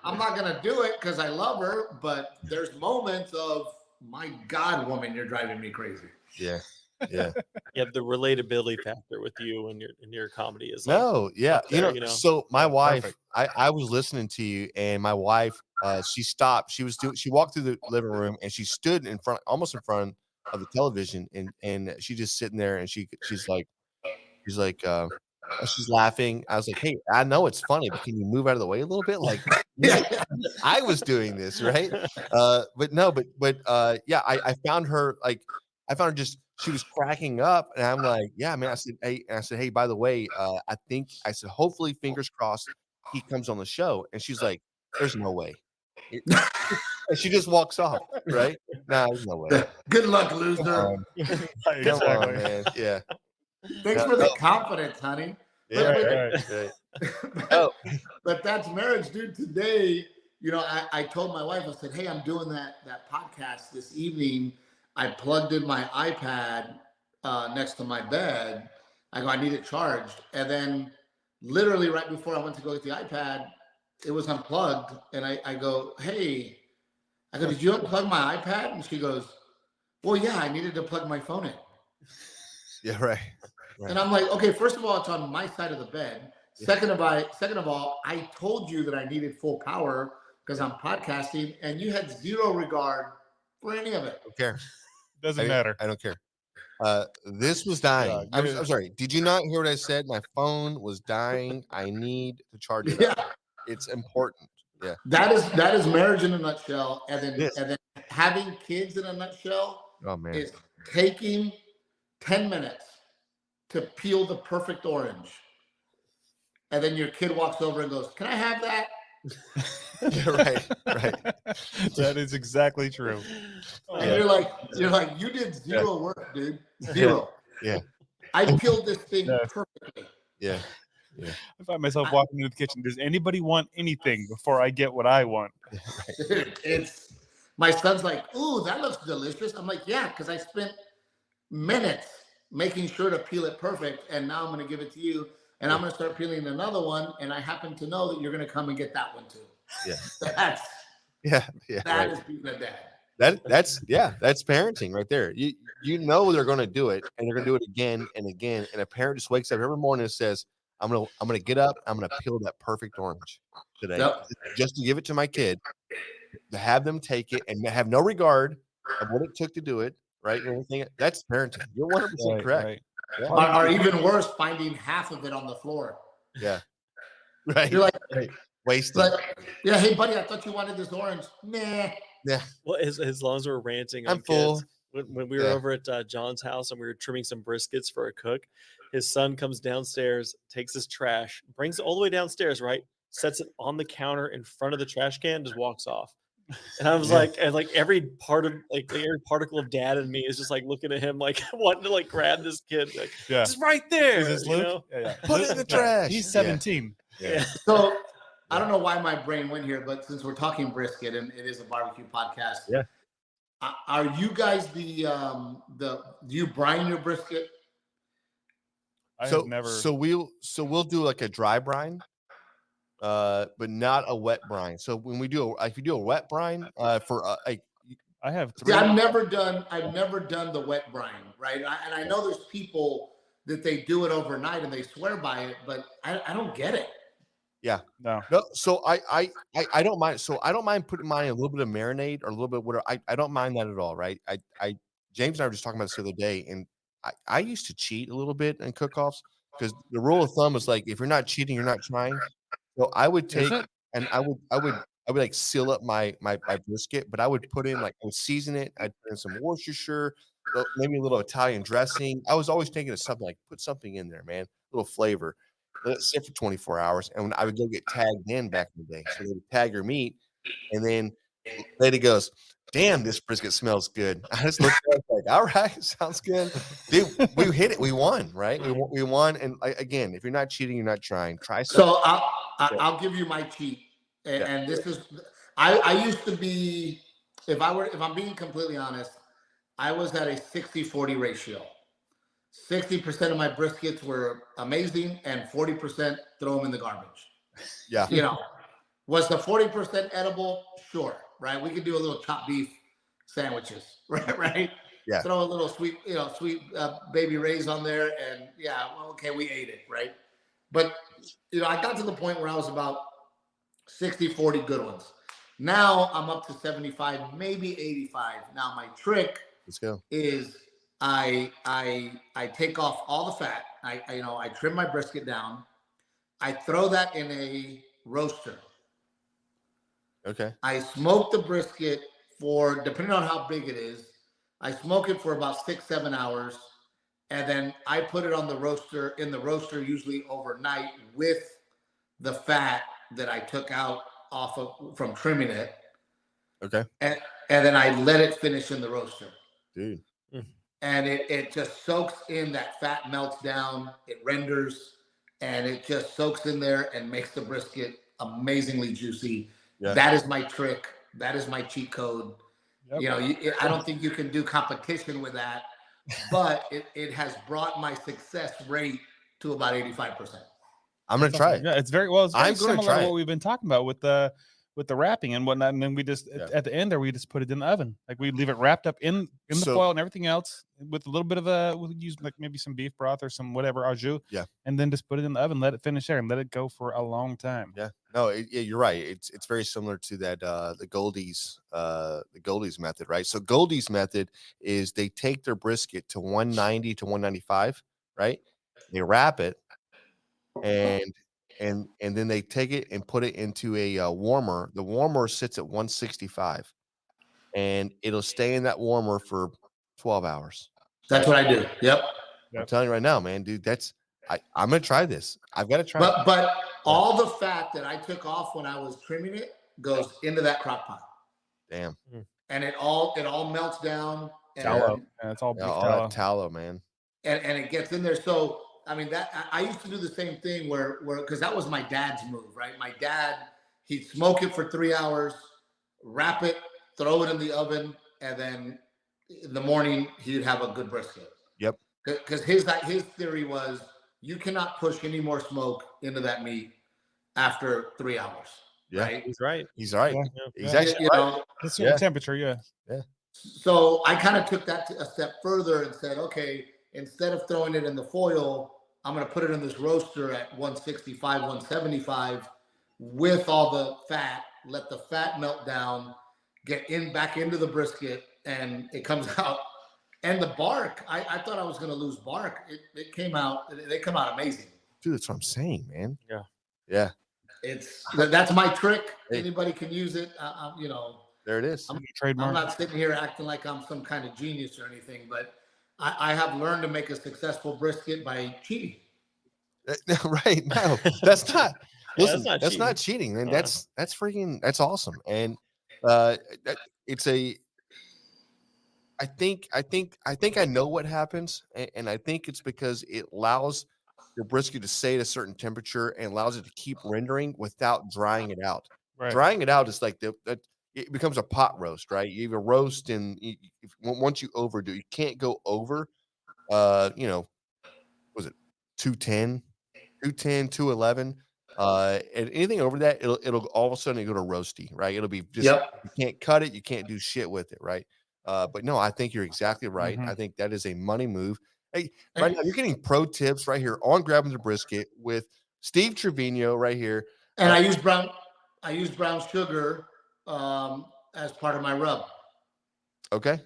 S12: I'm not gonna do it because I love her, but there's moments of, my God, woman, you're driving me crazy.
S2: Yeah. Yeah.
S3: Yeah, the relatability factor with you and your comedy is
S2: So my wife, I was listening to you, and my wife, she stopped. She walked through the living room, and she stood almost in front of the television, and she just sitting there, and she's laughing. I was like, hey, I know it's funny, but can you move out of the way a little bit? Like, I was doing this, right? I found her she was cracking up, and I'm like, yeah, man. I said, hey, by the way, I said, hopefully, fingers crossed, he comes on the show. And she's like, there's no way. And she just walks off, right? Nah, there's no way.
S12: Good luck, loser.
S2: Come on, man. Yeah.
S12: Thanks for the confidence, honey.
S2: Yeah, right.
S12: But that's marriage, dude. Today, I told my wife, I said, hey, I'm doing that podcast this evening. I plugged in my iPad next to my bed. I go, I need it charged. And then literally right before I went to go get the iPad, it was unplugged. And I go, hey, did you unplug my iPad? And she goes, well, yeah, I needed to plug my phone in.
S2: Yeah, right.
S12: And I'm like, okay, first of all, it's on my side of the bed. Yeah. Second of all, I told you that I needed full power because I'm podcasting, and you had zero regard for any of it.
S2: I don't care.
S1: Doesn't matter.
S2: I don't care. This was dying. I'm sorry. Did you not hear what I said? My phone was dying. I need to charge it.
S12: Yeah.
S2: It's important. Yeah.
S12: That is marriage in a nutshell. And then having kids in a nutshell is taking 10 minutes to peel the perfect orange. And then your kid walks over and goes, can I have that?
S2: Yeah, right.
S1: That is exactly true.
S12: And you're like, you did zero work, dude. Zero.
S2: Yeah.
S12: I peeled this thing perfectly.
S2: Yeah.
S1: I find myself walking into the kitchen. Does anybody want anything before I get what I want?
S12: It's my son's like, ooh, that looks delicious. I'm like, yeah, because I spent minutes making sure to peel it perfect, and now I'm going to give it to you, and I'm going to start peeling another one, and I happen to know that you're going to come and get that one too.
S2: Yeah.
S12: That is being a dad.
S2: That's parenting right there. You know they're going to do it, and they're going to do it again and again. And a parent just wakes up every morning and says, I'm gonna get up. I'm gonna peel that perfect orange today, just to give it to my kid, to have them take it and have no regard of what it took to do it. Right? Everything that's parenting. You're 100% correct.
S1: Right.
S12: Yeah. Or even worse, finding half of it on the floor.
S2: Yeah. Right.
S12: You're like,
S2: wasted.
S12: Like, yeah. Hey, buddy, I thought you wanted this orange. Nah.
S2: Yeah.
S3: Well, as long as we're ranting on
S2: I'm full.
S3: Kids, when we were over at John's house and we were trimming some briskets for a cook, his son comes downstairs, takes his trash, brings it all the way downstairs, right? Sets it on the counter in front of the trash can, just walks off. And I was like, and like every particle of dad in me is just like looking at him, like wanting to like grab this kid, like just right there.
S1: Is this Luke?
S2: Put it in the trash.
S1: He's 17.
S2: Yeah.
S12: So I don't know why my brain went here, but since we're talking brisket and it is a barbecue podcast, are you guys do you brine your brisket?
S2: So we'll do like a dry brine, but not a wet brine. So when we do if you do a wet brine, I have three.
S12: See, I've never done the wet brine, right? And I know there's people that they do it overnight and they swear by it, but I don't get it.
S2: Yeah. No. So I don't mind. So I don't mind putting mine in a little bit of marinade or a little bit of whatever. I don't mind that at all, right? James and I were just talking about this the other day, and I used to cheat a little bit in cook-offs because the rule of thumb is like, if you're not cheating, you're not trying. So I would take and I would like seal up my brisket, but I would put in I would season it. I'd put in some Worcestershire, maybe a little Italian dressing. I was always thinking of something like put something in there, man, a little flavor. Let it sit for 24 hours, and when I would go get tagged in back in the day, so they would tag your meat, and then lady goes, damn, this brisket smells good. I just looked at it like, all right, sounds good. Dude, we hit it. We won, right? We won. And again, if you're not cheating, you're not trying. Try something.
S12: So I'll give you my cheat. And this is, I used to be, if I'm being completely honest, I was at a 60-40 ratio. 60% of my briskets were amazing and 40% throw them in the garbage.
S2: Yeah.
S12: You know, was the 40% edible? Sure. Right. We could do a little chopped beef sandwiches. Right.
S2: Yeah.
S12: Throw a little sweet baby rays on there. And yeah, well, okay, we ate it. Right. But, I got to the point where I was about 60-40 good ones. Now I'm up to 75, maybe 85. Now my trick is I take off all the fat. I trim my brisket down. I throw that in a roaster.
S2: Okay.
S12: I smoke the brisket for, depending on how big it is, I smoke it for about 6-7 hours. And then I put it on the roaster, usually overnight, with the fat that I took out from trimming it.
S2: Okay.
S12: And then I let it finish in the roaster.
S2: Dude.
S12: And it just soaks in, that fat melts down, it renders, and it just soaks in there and makes the brisket amazingly juicy. Yeah. That is my trick. That is my cheat code. Yep. I don't think you can do competition with that, but it has brought my success rate to about 85%.
S2: I'm going to try it.
S1: Yeah, it's very similar to what we've been talking about with the wrapping and whatnot. And then we just, at the end there, we just put it in the oven. Like we leave it wrapped up in the foil and everything else with a little bit of we'll use like maybe some beef broth or some whatever au jus.
S2: Yeah.
S1: And then just put it in the oven, let it finish there and let it go for a long time.
S2: Yeah. No, you're right. It's very similar to that, the Goldie's method, right? So Goldie's method is they take their brisket to 190 to 195, right? They wrap it and then they take it and put it into a warmer. The warmer sits at 165, and it'll stay in that warmer for 12 hours.
S12: That's what I do. Yep.
S2: I'm telling you right now, man, dude. I'm gonna try this. I've got to try.
S12: But all the fat that I took off when I was trimming it goes into that crock pot.
S2: Damn.
S12: And it all melts down.
S1: Tallow. And it's all beef tallow.
S2: Tallow, man.
S12: And it gets in there. So I mean, that I used to do the same thing where because that was my dad's move, right? My dad, he'd smoke it for 3 hours, wrap it, throw it in the oven, and then in the morning he'd have a good brisket.
S2: Yep.
S12: Because his theory was you cannot push any more smoke into that meat after 3 hours.
S2: Yeah,
S12: right?
S2: He's right. Yeah.
S12: Exactly.
S1: It's the temperature. Yeah.
S12: So I kind of took that a step further and said, okay, instead of throwing it in the foil, I'm going to put it in this roaster at 165, 175 with all the fat, let the fat melt down, get back into the brisket, and it comes out. And the bark, I thought I was going to lose bark. They come out amazing.
S2: Dude, that's what I'm saying, man.
S12: Yeah.
S2: Yeah.
S12: That's my trick. Anybody can use it.
S2: There it is.
S12: I'm not sitting here acting like I'm some kind of genius or anything, but I have learned to make a successful brisket by cheating.
S2: Right. No, that's not. Listen, that's not cheating, man. That's awesome. And it's a. I think I know what happens, and I think it's because it allows your brisket to stay at a certain temperature and allows it to keep rendering without drying it out.
S1: Right.
S2: Drying it out is like it becomes a pot roast, right? You have a roast, and once you overdo, you can't go over. Was it 210, 211? And anything over that, it'll all of a sudden go to roasty, right? It'll be just you can't cut it, you can't do shit with it, right? But no, I think you're exactly right. I think that is a money move. Hey, right now you're getting pro tips right here on Grabbing the Brisket with Steve Trevino right here.
S12: And I use brown sugar as part of my rub.
S2: Okay.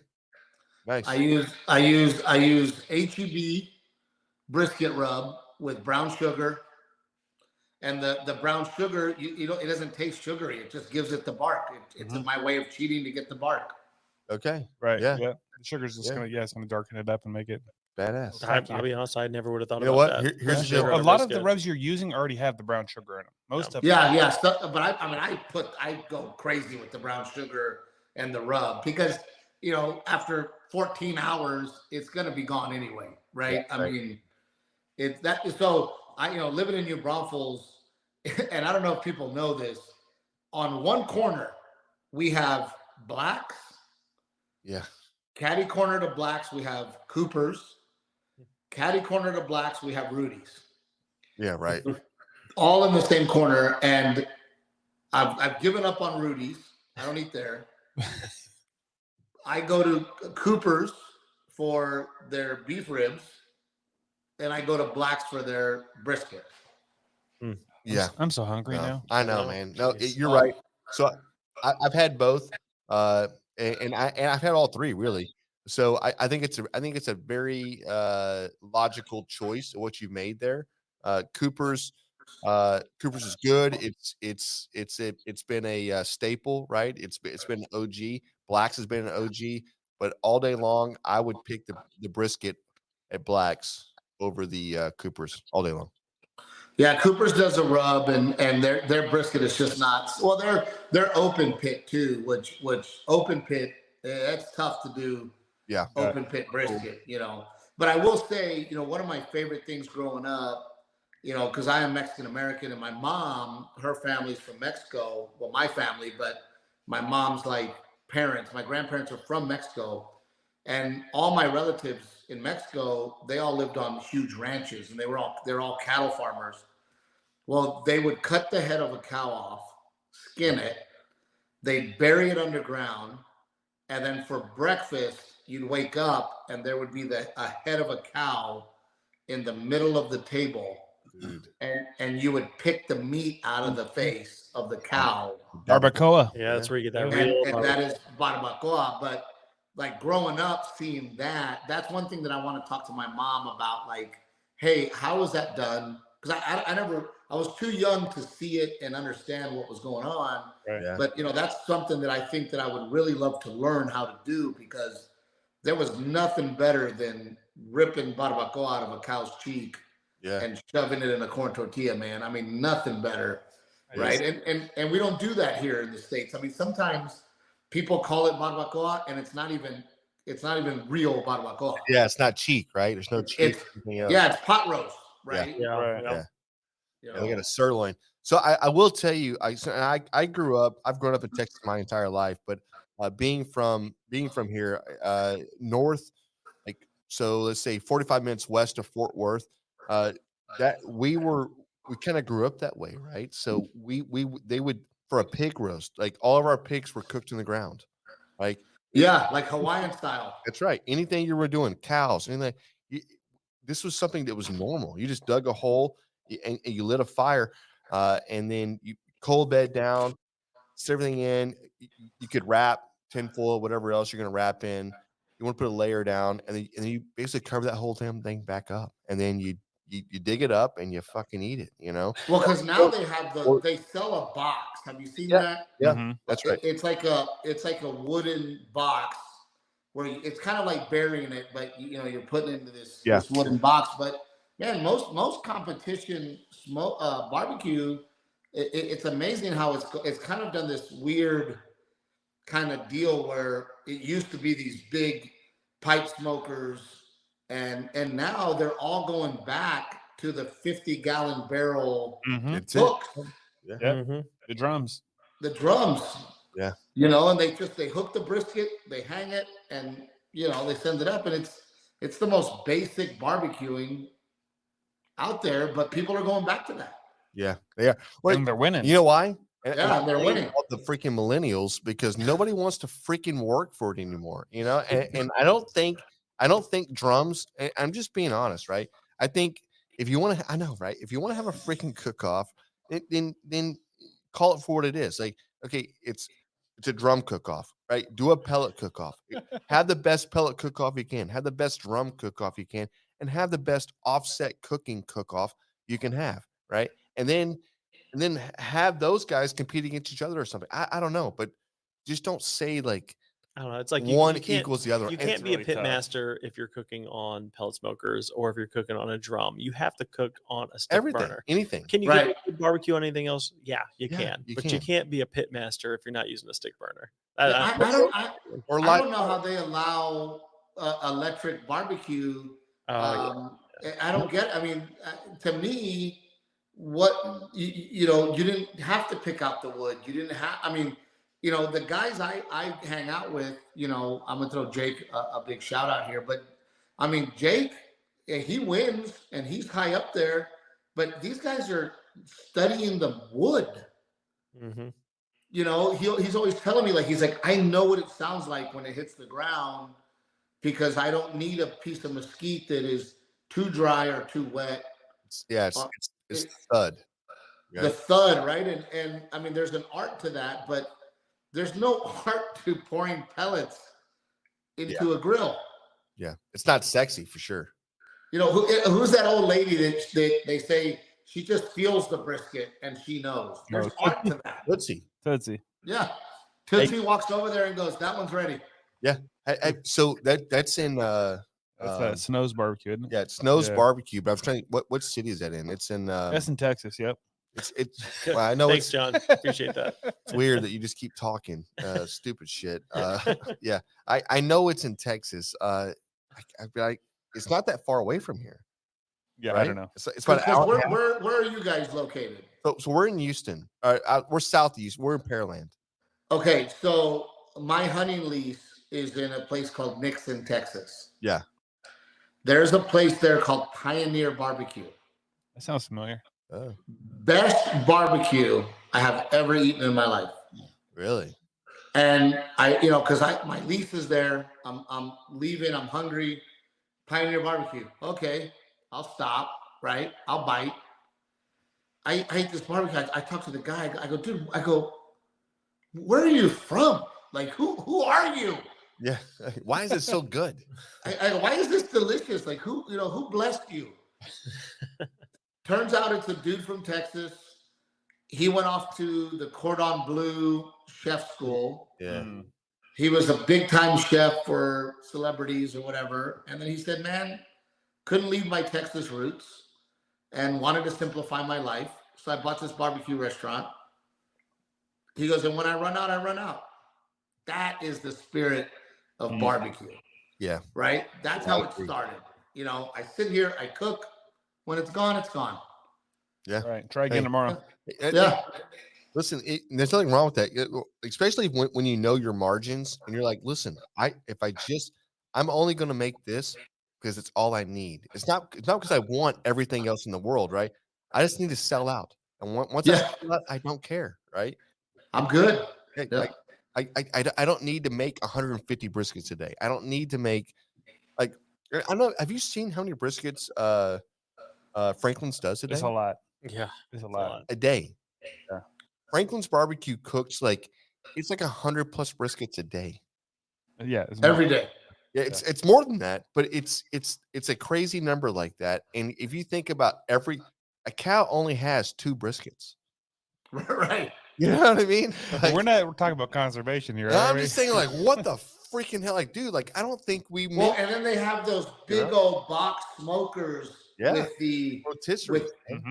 S2: Nice.
S12: I use HEB brisket rub with brown sugar. And the brown sugar, it doesn't taste sugary. It just gives it the bark. It's my way of cheating to get the bark.
S2: Okay.
S1: Right.
S2: Yeah.
S1: The sugar's just it's gonna darken it up and make it
S2: badass.
S3: I'll be honest, I never would have thought
S2: about
S3: what?
S2: that. Here's the
S1: a lot of the rubs you're using already have the brown sugar in them. Most of them.
S12: Yeah. But I go crazy with the brown sugar. and the rub, because after 14 hours, it's gonna be gone anyway, right?
S2: Yeah,
S12: I mean, it's that. So living in New Braunfels, and I don't know if people know this. On one corner, we have Blacks.
S2: Yeah.
S12: Caddy corner to Blacks, we have Coopers. Caddy corner to Blacks, we have Rudy's.
S2: Yeah, right.
S12: All in the same corner, and I've given up on Rudy's. I don't eat there. I go to Cooper's for their beef ribs, and I go to Blacks for their brisket.
S2: Yeah,
S1: I'm so hungry now.
S2: I know, man. No, you're right. So I've had both, and I've had all three really. So I think it's a very logical choice of what you made there. Cooper's is good. It's been a staple, right? It's been an OG. Blacks has been an OG, but all day long I would pick the brisket at Blacks over the Cooper's all day long.
S12: Yeah, Cooper's does a rub, and their brisket is just not. Well, they're open pit too, which open pit, that's tough to do.
S2: Yeah,
S12: open pit brisket, But I will say, one of my favorite things growing up, because I am Mexican American, and my mom, her family's from Mexico. Well, my family, but my mom's my grandparents are from Mexico, and all my relatives in Mexico, they all lived on huge ranches, and they're all cattle farmers. Well, they would cut the head of a cow off, skin it, they'd bury it underground, and then for breakfast, you'd wake up and there would be a head of a cow in the middle of the table. Dude. And you would pick the meat out of the face of the cow.
S1: Barbacoa.
S3: Yeah, that's where you get that
S12: and that is barbacoa. But growing up, seeing that's one thing that I want to talk to my mom about. Hey, how was that done? Because I was too young to see it and understand what was going on.
S2: Right. Yeah.
S12: But that's something that I think that I would really love to learn how to do, because there was nothing better than ripping barbacoa out of a cow's cheek and shoving it in a corn tortilla, man. I mean, nothing better, right? And we don't do that here in the States. I mean, sometimes people call it barbacoa, and it's not even real barbacoa.
S2: Yeah, it's not cheek, right? There's no cheek.
S12: It's pot roast, right?
S2: Yeah. They got a sirloin. So I will tell you, I've grown up in Texas my entire life, but being from here, north, so let's say 45 minutes west of Fort Worth, that we kind of grew up that way, right? So they would, for a pig roast, all of our pigs were cooked in the ground, like
S12: Hawaiian style.
S2: That's right. Anything you were doing, cows, anything. This was something that was normal. You just dug a hole and you lit a fire, and then you cold bed down, set everything in. You could wrap tinfoil, whatever else you're going to wrap in. You want to put a layer down, and then you basically cover that whole damn thing back up, and then you dig it up and you fucking eat it.
S12: Well, because now they sell a box. Have you seen that?
S2: Yeah, mm-hmm. That's right.
S12: It's like a wooden box where it's kind of like burying it, but you're putting it into this wooden box. But man, most competition barbecue, it's amazing how it's kind of done this weird kind of deal where it used to be these big pipe smokers, and now they're all going back to the 50-gallon barrel hooks.
S1: Yeah. Mm-hmm. The drums.
S2: Yeah.
S12: And they hook the brisket, they hang it, and they send it up, and it's the most basic barbecuing out there, but people are going back to that.
S2: Yeah, they are. Well,
S1: and they're winning.
S2: You know why?
S12: They're winning.
S2: The freaking millennials, because nobody wants to freaking work for it anymore. And I don't think drums. I'm just being honest, right? I think if you want to, I know, right? If you want to have a freaking cook-off, then call it for what it is. Okay, it's a drum cook-off, right? Do a pellet cook-off. Have the best pellet cook-off you can. Have the best drum cook-off you can, and have the best offset cooking cook-off you can have, right? And then have those guys compete against each other or something. I don't know, but just don't say
S3: I don't know. It's like
S2: one
S3: you can't,
S2: equals the other.
S3: You
S2: And
S3: can't
S2: it's
S3: be
S2: really
S3: a pit
S2: tough.
S3: master if you're cooking on pellet smokers or if you're cooking on a drum. You have to cook on a stick burner.
S2: Anything.
S3: Can you get barbecue on anything else? Yeah, you can.
S2: You
S3: But
S2: can.
S3: you can't be a pit master if you're not using a stick burner.
S12: I don't know how they allow electric barbecue. I don't get. I mean, to me, what you know, you didn't have to pick out the wood. You didn't have. I mean, you know, the guys I hang out with. You know, I'm gonna throw Jake a big shout out here, but I mean, Jake, he wins and he's high up there. But these guys are studying the wood.
S3: Mm-hmm.
S12: You know, he's always telling me, like, he's like, I know what it sounds like when it hits the ground because I don't need a piece of mesquite that is too dry or too wet.
S2: It's thud.
S12: Yeah. The thud, right? And I mean, there's an art to that, but there's no art to pouring pellets into a grill.
S2: Yeah, it's not sexy for sure.
S12: You know, who's that old lady that they say she just feels the brisket and she knows? There's art to that.
S1: Tootsie.
S12: Yeah. Tootsie walks over there and goes, that one's ready.
S2: Yeah. So that's in
S1: that's Snow's Barbecue, isn't it?
S2: Yeah, it's Snow's Barbecue, but I was trying what city is that in? It's in
S1: that's in Texas, yep.
S2: It's well, I know.
S3: Thanks, John. Appreciate that.
S2: It's weird that you just keep talking stupid shit. Yeah. I know it's in Texas. It's not that far away from here.
S1: Yeah,
S2: right?
S1: I don't know.
S2: It's about an hour.
S12: Where are you guys located?
S2: So we're in Houston. We're southeast. We're in Pearland.
S12: Okay, so my hunting lease is in a place called Nixon, Texas.
S2: Yeah.
S12: There's a place there called Pioneer Barbecue.
S1: That sounds familiar.
S2: Oh.
S12: Best barbecue I have ever eaten in my life.
S2: Really?
S12: And because my lease is there. I'm leaving. I'm hungry. Pioneer Barbecue. Okay, I'll stop. Right, I'll bite. I ate this barbecue. I talked to the guy. I go, dude. I go, where are you from? Like, who are you?
S2: Yeah. Why is it so good?
S12: I go, why is this delicious? Like, who blessed you? Turns out it's a dude from Texas. He went off to the Cordon Bleu chef school.
S2: Yeah.
S12: He was a big time chef for celebrities or whatever. And then he said, man, couldn't leave my Texas roots and wanted to simplify my life. So I bought this barbecue restaurant. He goes, and when I run out, I run out. That is the spirit of barbecue.
S2: Yeah.
S12: Right? That's how it started. You know, I sit here, I cook. When it's gone, it's gone.
S2: Yeah.
S1: All right. Try again tomorrow.
S2: Yeah. Listen, there's nothing wrong with that, especially when you know your margins and you're like, listen, I'm only going to make this because it's all I need. It's not because I want everything else in the world, right? I just need to sell out. And once I sell out, I don't care, right?
S12: I'm good.
S2: Like, I don't need to make 150 briskets a day. I don't need to make I don't know. Have you seen how many briskets Franklin's does a day?
S1: It's a lot.
S3: Yeah,
S1: it's a lot.
S2: A day.
S1: Yeah.
S2: Franklin's Barbecue cooks it's like 100 plus briskets a day.
S1: Yeah,
S12: every day.
S2: Yeah, it's more than that, but it's a crazy number like that. And if you think about a cow only has 2 briskets.
S12: Right.
S2: You know what I mean?
S1: We're talking about conservation here.
S2: I'm just saying, what the freaking hell? dude, I don't think we.
S12: Well, and then they have those big old box smokers with the
S2: rotisserie,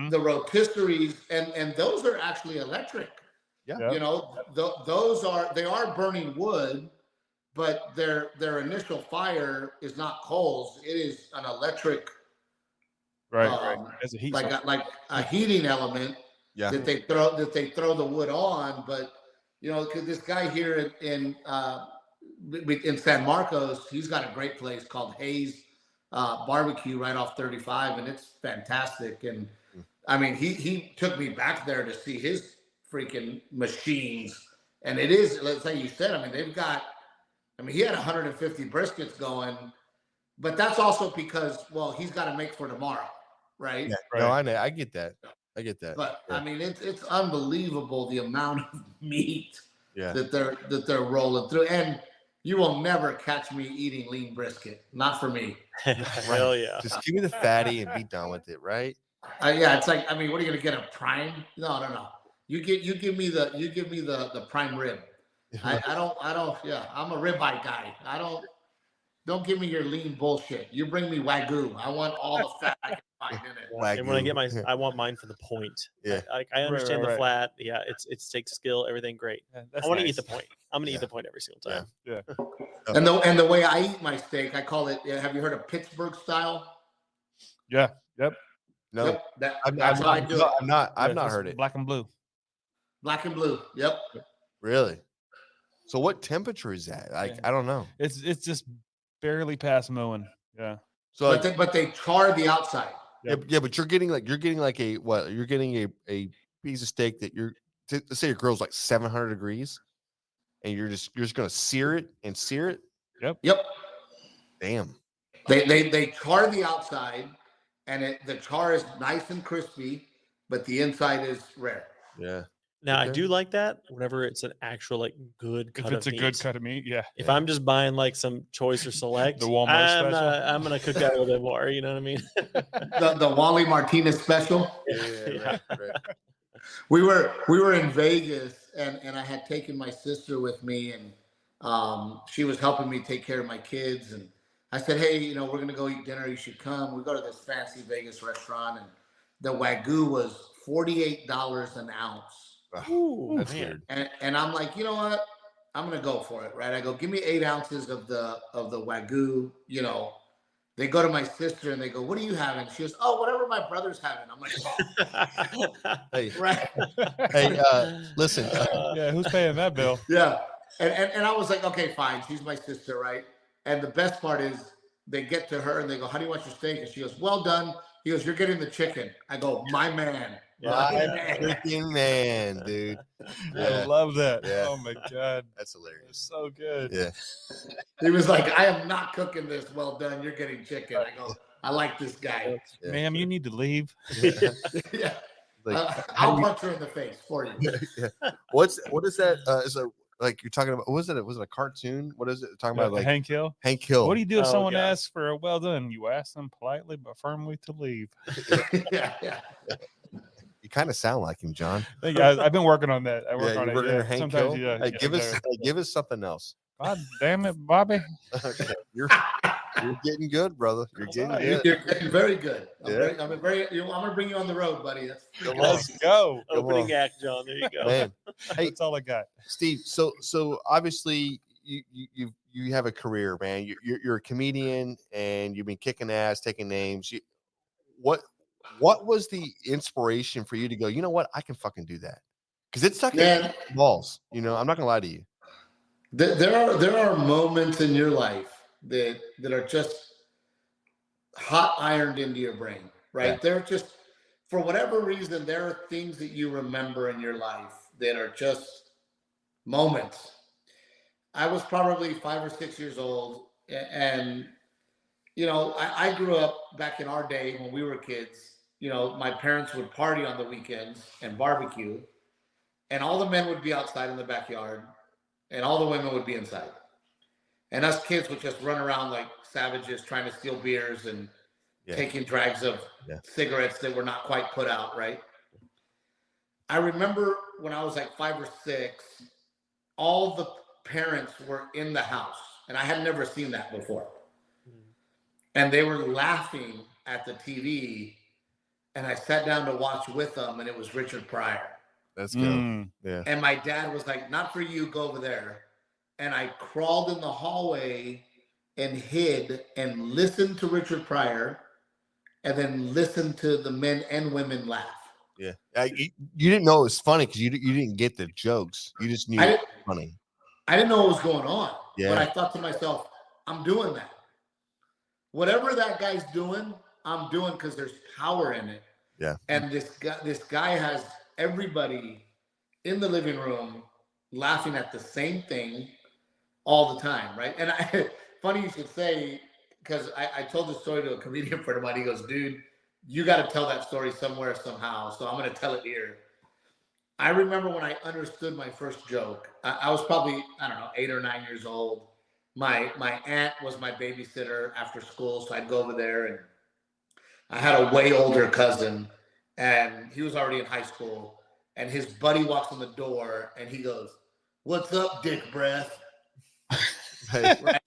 S12: the rotisseries, and those are actually electric.
S2: Yeah.
S12: You know, those are burning wood, but their initial fire is not coals. It is an electric.
S1: Right. As a heat
S12: like a heating element.
S2: Yeah.
S12: That they throw the wood on, but because this guy here in San Marcos, he's got a great place called Hayes Barbecue right off 35, and it's fantastic. And I mean, he took me back there to see his freaking machines, and it is, let's say you said, I mean, he had 150 briskets going, but that's also because he's got to make for tomorrow, right?
S2: Yeah. Right. No, I know, I get that.
S12: But I mean, it's unbelievable the amount of meat
S2: yeah.
S12: that they're rolling through, and you will never catch me eating lean brisket. Not for me.
S3: Hell yeah!
S2: Just give me the fatty and be done with it, right?
S12: Yeah, it's like, I mean, what are you gonna get, a prime? No. You give me the prime rib. I don't. Yeah, I'm a ribeye guy. Don't give me your lean bullshit. You bring me Wagyu. I want all the fat I can find in it.
S2: Wagyu.
S3: And when I get I want mine for the point.
S2: Yeah.
S3: I understand
S1: Right.
S3: the flat. Yeah, it's steak skill, everything great.
S1: Yeah,
S3: I want to eat the point. I'm gonna eat the point every single time.
S1: Yeah.
S12: And the way I eat my steak, I call it. Have you heard of Pittsburgh style?
S1: Yeah. Yep.
S2: No,
S12: Yep,
S2: I've
S12: that's how I do it.
S2: I've not heard it.
S1: Black and blue.
S12: Black and blue. Yep.
S2: Really? So what temperature is that? Like, I don't know.
S1: It's just barely past mowing. Yeah.
S2: So
S12: But they char the outside.
S2: yeah, but you're getting like a what? You're getting a piece of steak that let's say your grill's like 700 degrees, and you're just gonna sear it.
S12: Yep.
S2: Damn.
S12: They char the outside, and the char is nice and crispy, but the inside is rare.
S2: Yeah.
S3: Now I do like that whenever it's an actual good cut.
S1: If it's a good cut of meat, yeah.
S3: If I'm just buying like some choice or select,
S1: The Walmart special?
S3: I'm gonna cook that a little bit more. You know what I mean?
S12: The Wally Martinez special.
S2: Yeah. Right.
S12: We were in Vegas, and I had taken my sister with me, and she was helping me take care of my kids. And I said, hey, we're gonna go eat dinner. You should come. We go to this fancy Vegas restaurant, and the Wagyu was $48 an ounce.
S2: Ooh, that's weird.
S12: And I'm like, you know what? I'm gonna go for it, right? I go, give me 8 ounces of the Wagyu. They go to my sister and they go, what are you having? She goes, oh, whatever my brother's having. I'm like,
S2: Hey,
S12: right?
S2: Hey, listen.
S1: Yeah, who's paying that bill?
S12: Yeah. And I was like, okay, fine. She's my sister, right? And the best part is they get to her and they go, how do you want your steak? And she goes, well done. He goes, you're getting the chicken. I go, my man.
S2: My freaking man, dude.
S1: I love that.
S2: Yeah.
S1: Oh my god,
S2: That's hilarious.
S1: it's so good.
S2: Yeah.
S12: He was like, I am not cooking this. Well done. You're getting chicken. I go, I like this guy.
S2: Yeah.
S1: Ma'am, you need to leave.
S12: Yeah.
S2: Like,
S12: I'll punch her in the face for you.
S2: yeah. What is that? Is it like you're talking about? What was it? Was it a cartoon? What is it? Talking about like
S1: Hank Hill.
S2: Hank Hill.
S1: What do you do if
S3: Oh,
S1: someone
S3: God.
S1: asks for a well done? You ask them politely but firmly to leave.
S12: Yeah.
S2: You kind of sound like him, John.
S1: Thank you. I've been working on that. I work on
S2: you're
S1: it.
S2: working
S1: Yeah.
S2: on Hank
S1: Sometimes,
S2: Hill.
S1: yeah.
S2: Hey,
S1: yeah,
S2: give us something else.
S1: God damn it, Bobby.
S2: Okay. You're getting good, brother. You're getting good.
S12: You're getting very good. I'm
S2: Yeah.
S12: I'm going to bring you on the road, buddy.
S1: Let's go.
S3: Opening act, John. There you go.
S2: Man. Hey,
S1: That's all I got.
S2: Steve. So obviously you have a career, man. You're a comedian and you've been kicking ass, taking names. What was the inspiration for you to go, you know what, I can fucking do that? Because it's sucking balls. I'm not gonna lie to you.
S12: There are moments in your life that are just hot ironed into your brain, right?
S2: Yeah.
S12: They're just, for whatever reason, there are things that you remember in your life that are just moments. I was probably 5 or 6 years old, and I grew up back in our day when we were kids. My parents would party on the weekends and barbecue, and all the men would be outside in the backyard, and all the women would be inside. And us kids would just run around like savages trying to steal beers and taking drags of cigarettes that were not quite put out, right? I remember when I was like 5 or 6, all the parents were in the house, and I had never seen that before. And they were laughing at the TV, and I sat down to watch with them, and it was Richard Pryor.
S2: That's good. Yeah.
S12: And my dad was like, not for you, go over there. And I crawled in the hallway and hid and listened to Richard Pryor, and then listened to the men and women laugh.
S2: Yeah. You didn't know it was funny because you didn't get the jokes. You just knew it was funny.
S12: I didn't know what was going on.
S2: Yeah.
S12: But I thought to myself, I'm doing that. Whatever that guy's doing, I'm doing because there's power in it.
S2: Yeah.
S12: And this guy has everybody in the living room laughing at the same thing all the time, right? And funny you should say, because I told this story to a comedian friend of mine. He goes, dude, you got to tell that story somewhere, somehow. So I'm going to tell it here. I remember when I understood my first joke. I was probably, 8 or 9 years old. My aunt was my babysitter after school, so I'd go over there, and I had a way older cousin, and he was already in high school, and his buddy walks in the door, and he goes, what's up, dick breath? Right?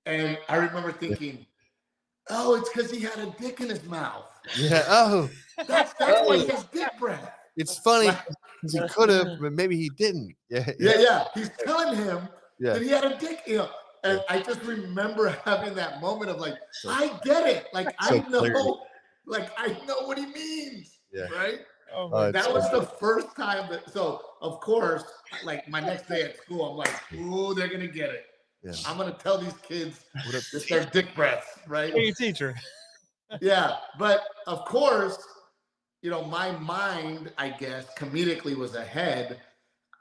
S12: And I remember thinking, oh, it's because he had a dick in his mouth.
S2: Yeah. Oh,
S12: that's why he has dick breath.
S2: It's funny because he could have, but maybe he didn't.
S12: Yeah. He's telling him that he had a dick, And I just remember having that moment of like, I get it. Like I know what he means. Yeah. Right. Oh, that was the first time that. So of course, like my next day at school, I'm like, ooh, they're gonna get it. Yeah. I'm gonna tell these kids it's their dick breaths, right?
S1: Hey, teacher.
S12: Yeah, but of course, my mind, I guess, comedically was ahead.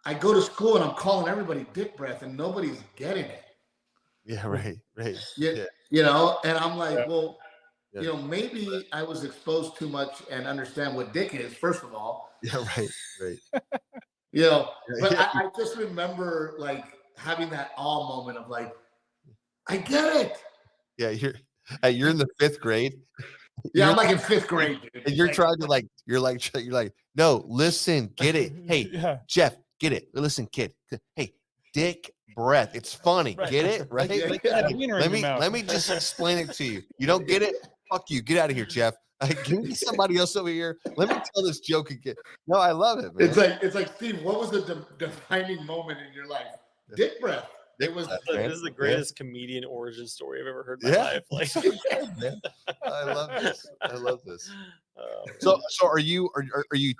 S12: I go to school and I'm calling everybody dick breath, and nobody's getting it.
S2: Yeah, right.
S12: Yeah. And I'm like, well, maybe I was exposed too much and understand what dick is, first of all.
S2: Yeah, right.
S12: But I just remember like having that awe moment of like, I get it.
S2: Yeah, you're in the 5th grade.
S12: Yeah, I'm like in 5th grade, dude.
S2: And you're trying to you're like, no, listen, get it. Hey, Jeff, get it. Listen, kid. Hey, dick breath. It's funny. Right. Get it? Right? Let me just explain it to you. You don't get it? Fuck you. Get out of here, Jeff. Give me somebody else over here. Let me tell this joke again. No, I love it, man.
S12: It's like Steve, what was the defining moment in your life? Dick breath. It was.
S3: This is the greatest comedian origin story I've ever heard in my life. Like,
S2: I love this. So are you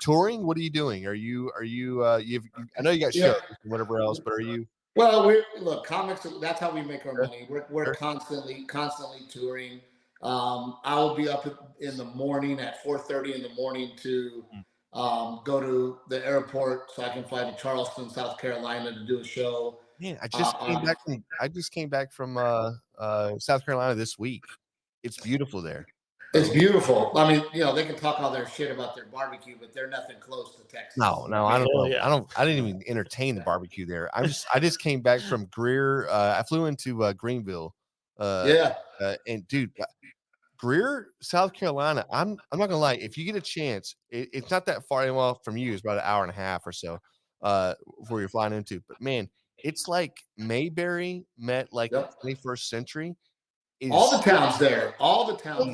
S2: touring? What are you doing? Are you I know you got shows and whatever else, but are you?
S12: Well, look, comics. That's how we make our money. We're constantly touring. I will be up in the morning at 4:30 in the morning to go to the airport so I can fly to Charleston, South Carolina to do a show.
S2: Man, I just came back from South Carolina this week. It's beautiful there.
S12: It's beautiful. I mean, they can talk all their shit about their barbecue, but they're nothing close to Texas.
S2: No, I don't know. Yeah. I didn't even entertain the barbecue there. I just came back from Greer. I flew into Greenville. And dude, Greer, South Carolina. I'm not gonna lie. If you get a chance, it's not that far from you. It's about an hour and a half or so before you're flying into. But man, it's like Mayberry met like the 21st century.
S12: All the towns there.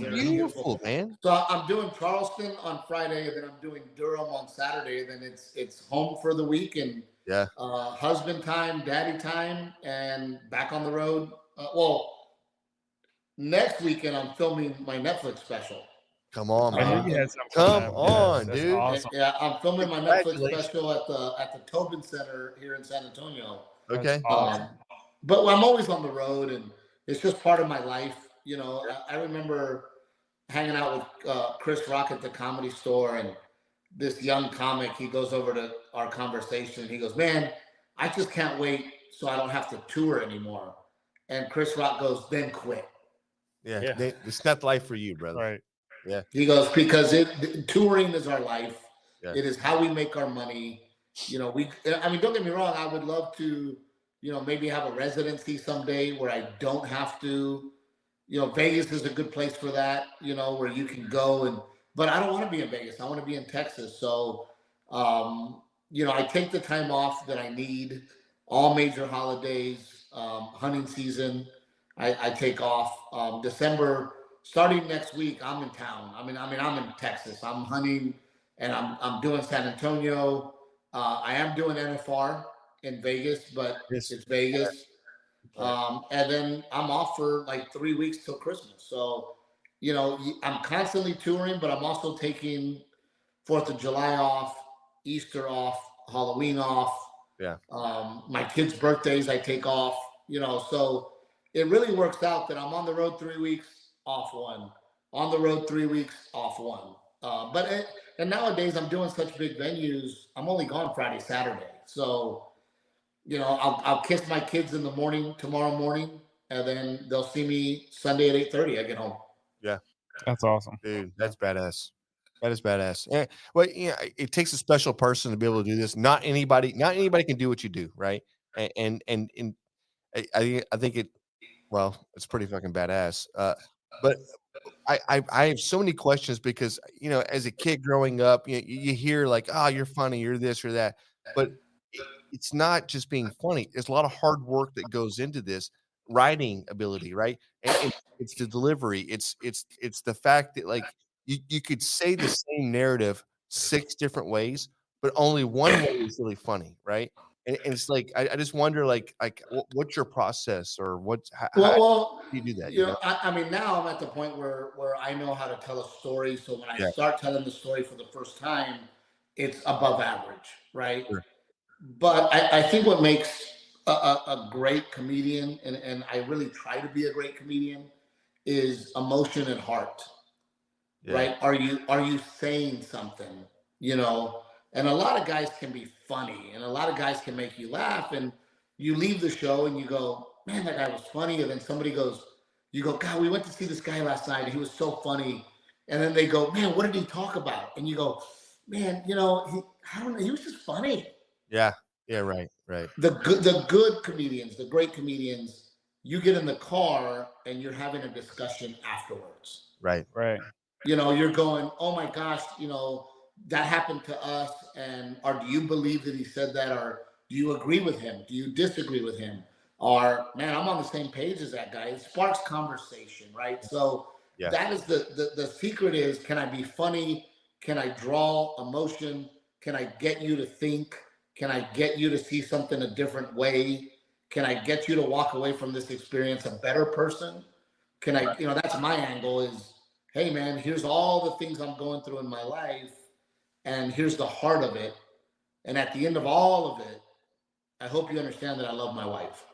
S2: Beautiful, man.
S12: So I'm doing Charleston on Friday, and then I'm doing Durham on Saturday. And then it's home for the week, and husband time, daddy time, and back on the road. Next weekend I'm filming my Netflix special.
S2: Come on, man. Come on, dude.
S12: Awesome. Yeah, I'm filming my Netflix special at the Tobin Center here in San Antonio.
S2: Okay.
S12: But I'm always on the road, and it's just part of my life. I remember hanging out with Chris Rock at the Comedy Store, and this young comic, he goes over to our conversation, and he goes, man, I just can't wait so I don't have to tour anymore. And Chris Rock goes, then quit.
S2: Yeah. It's not life for you, brother.
S1: Right.
S2: Yeah.
S12: He goes, because touring is our life. Yeah. It is how we make our money. Don't get me wrong. I would love to, maybe have a residency someday where I don't have to, Vegas is a good place for that, where you can go but I don't want to be in Vegas. I want to be in Texas. So, I take the time off that I need. All major holidays, hunting season, I take off. December, starting next week, I'm in town. I'm in Texas. I'm hunting, and I'm doing San Antonio. I am doing NFR in Vegas, but it's Vegas. And then I'm off for like 3 weeks till Christmas. So, I'm constantly touring, but I'm also taking 4th of July off, Easter off, Halloween off.
S2: Yeah.
S12: My kids' birthdays I take off, so it really works out that I'm on the road 3 weeks, off 1. On the road 3 weeks, off 1. And nowadays I'm doing such big venues, I'm only gone Friday, Saturday. So, I'll kiss my kids in the morning, tomorrow morning, and then they'll see me Sunday at 8:30. I get home.
S2: Yeah.
S1: That's awesome.
S2: Dude, that's badass. That is badass. Well, it takes a special person to be able to do this. Not anybody can do what you do, right? And I think it's pretty fucking badass. But I have so many questions because as a kid growing up, you hear like, oh, you're funny, you're this or that, but it's not just being funny. There's a lot of hard work that goes into this writing ability, right? And it's the delivery. It's the fact that like you could say the same narrative 6 different ways, but only one way is really funny, right? And it's like I just wonder like what's your process or what's how do you do that?
S12: You know, I mean, now I'm at the point where I know how to tell a story. So when I start telling the story for the first time, it's above average, right?
S2: Sure.
S12: But I think what makes a great comedian, and I really try to be a great comedian, is emotion and heart, right? Are you saying something, you know? And a lot of guys can be funny, and a lot of guys can make you laugh, and you leave the show and you go, man, that guy was funny. And then somebody goes, you go, God, we went to see this guy last night, and he was so funny. And then they go, man, what did he talk about? And you go, man, you know, he was just funny.
S2: Yeah. Right.
S12: The good comedians, the great comedians, you get in the car and you're having a discussion afterwards.
S2: Right.
S12: You know, you're going, oh my gosh, you know, that happened to us. Or do you believe that he said that? Or do you agree with him? Do you disagree with him? Or, man, I'm on the same page as that guy. It sparks conversation, right? So that is the secret is, can I be funny? Can I draw emotion? Can I get you to think? Can I get you to see something a different way? Can I get you to walk away from this experience a better person? Can I, you know, that's my angle is, hey man, here's all the things I'm going through in my life, and here's the heart of it. And at the end of all of it, I hope you understand that I love my wife.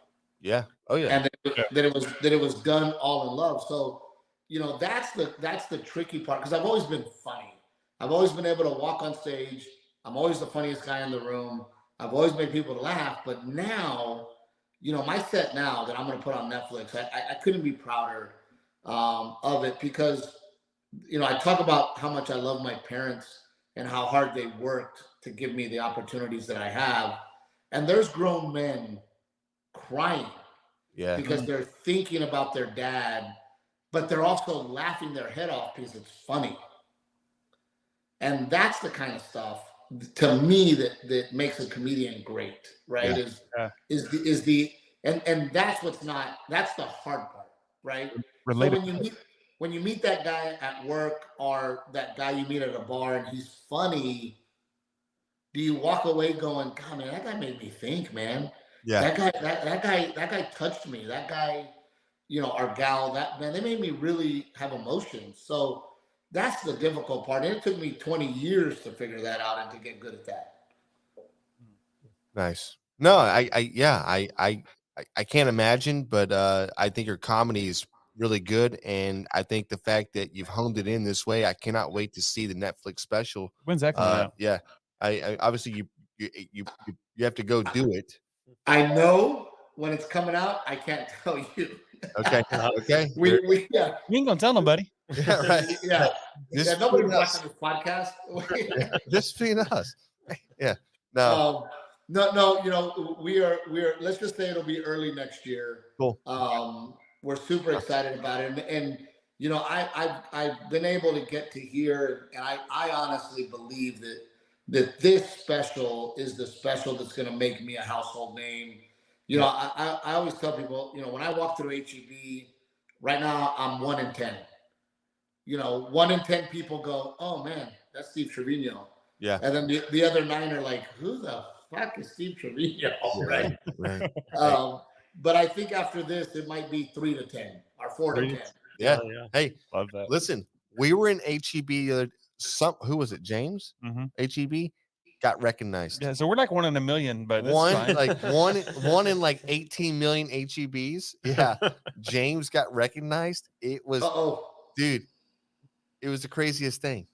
S2: Yeah. Oh yeah.
S12: And that it was done all in love. So, you know, that's the tricky part, because I've always been funny. I've always been able to walk on stage. I'm always the funniest guy in the room. I've always made people laugh. But now, you know, my set now that I'm going to put on Netflix, I couldn't be prouder of it, because, you know, I talk about how much I love my parents and how hard they worked to give me the opportunities that I have. And there's grown men crying because they're thinking about their dad, but they're also laughing their head off because it's funny. And that's the kind of stuff to me that makes a comedian great, right? Is the that's that's the hard part, right? So when you meet that guy at work, or that guy you meet at a bar and he's funny, do you walk away going, God, man, that guy made me think, man. Yeah. That guy touched me. That guy, you know, or gal, that man, they made me really have emotions. So that's the difficult part. And it took me 20 years to figure that out and to get good at that.
S2: Nice. No, I can't imagine, but I think your comedy is really good, and I think the fact that you've honed it in this way, I cannot wait to see the Netflix special.
S1: When's that coming out?
S2: Yeah, I obviously you have to go do it.
S12: I know when it's coming out. I can't tell you.
S2: Okay.
S12: We
S1: You ain't gonna tell nobody.
S2: Yeah, right.
S12: Yeah.
S2: Just
S12: nobody watching this podcast.
S2: Just between us. Yeah. No.
S12: No. You know, we are. Let's just say it'll be early next year.
S2: Cool.
S12: We're super excited about it, and you know, I've been able to get to here, and I honestly believe that this special is the special that's going to make me a household name. You know, I always tell people, you know, when I walk through HEB, right now I'm 1 in 10. You know, 1 in 10 people go, oh man, that's Steve Trevino.
S2: Yeah.
S12: And then the other 9 are like, who the fuck is Steve Trevino? Right. But I think after this, it might be 3 to 10 or 4 to 10.
S2: Yeah. Hey,
S1: love that.
S2: Listen, we were in HEB. Who was it? James. HEB got recognized.
S1: Yeah, so we're like 1 in a million, but
S2: one in like 18 million HEBs. Yeah, James got recognized. It was, dude. It was the craziest thing.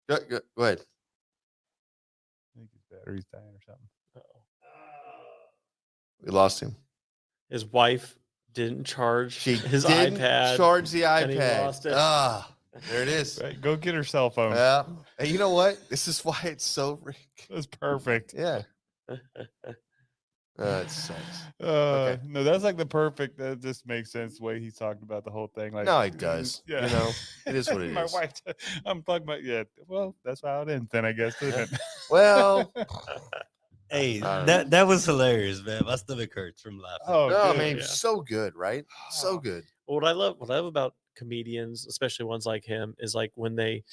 S2: Go ahead.
S1: I think his battery's dying or something.
S2: We lost him.
S3: His wife didn't charge his
S2: didn't
S3: iPad.
S2: Charge the iPad.
S3: And he lost it.
S2: There it is.
S1: Right, go get her cell phone.
S2: Yeah. Hey, you know what? This is why it's so
S1: That's perfect.
S2: Yeah. It sucks.
S1: No, that's like the perfect. That just makes sense the way he's talking about the whole thing. Like,
S2: no, it does.
S1: Yeah.
S2: You know, it is what it
S1: my
S2: is.
S1: wife, unplugged my. Yeah. Well, that's how it ends. Then I guess, isn't it?
S2: Well,
S4: Hey, that was hilarious, man. My stomach hurts from laughing.
S2: Oh, man, so good, right? So good.
S3: Well, what I love about comedians, especially ones like him, is like when they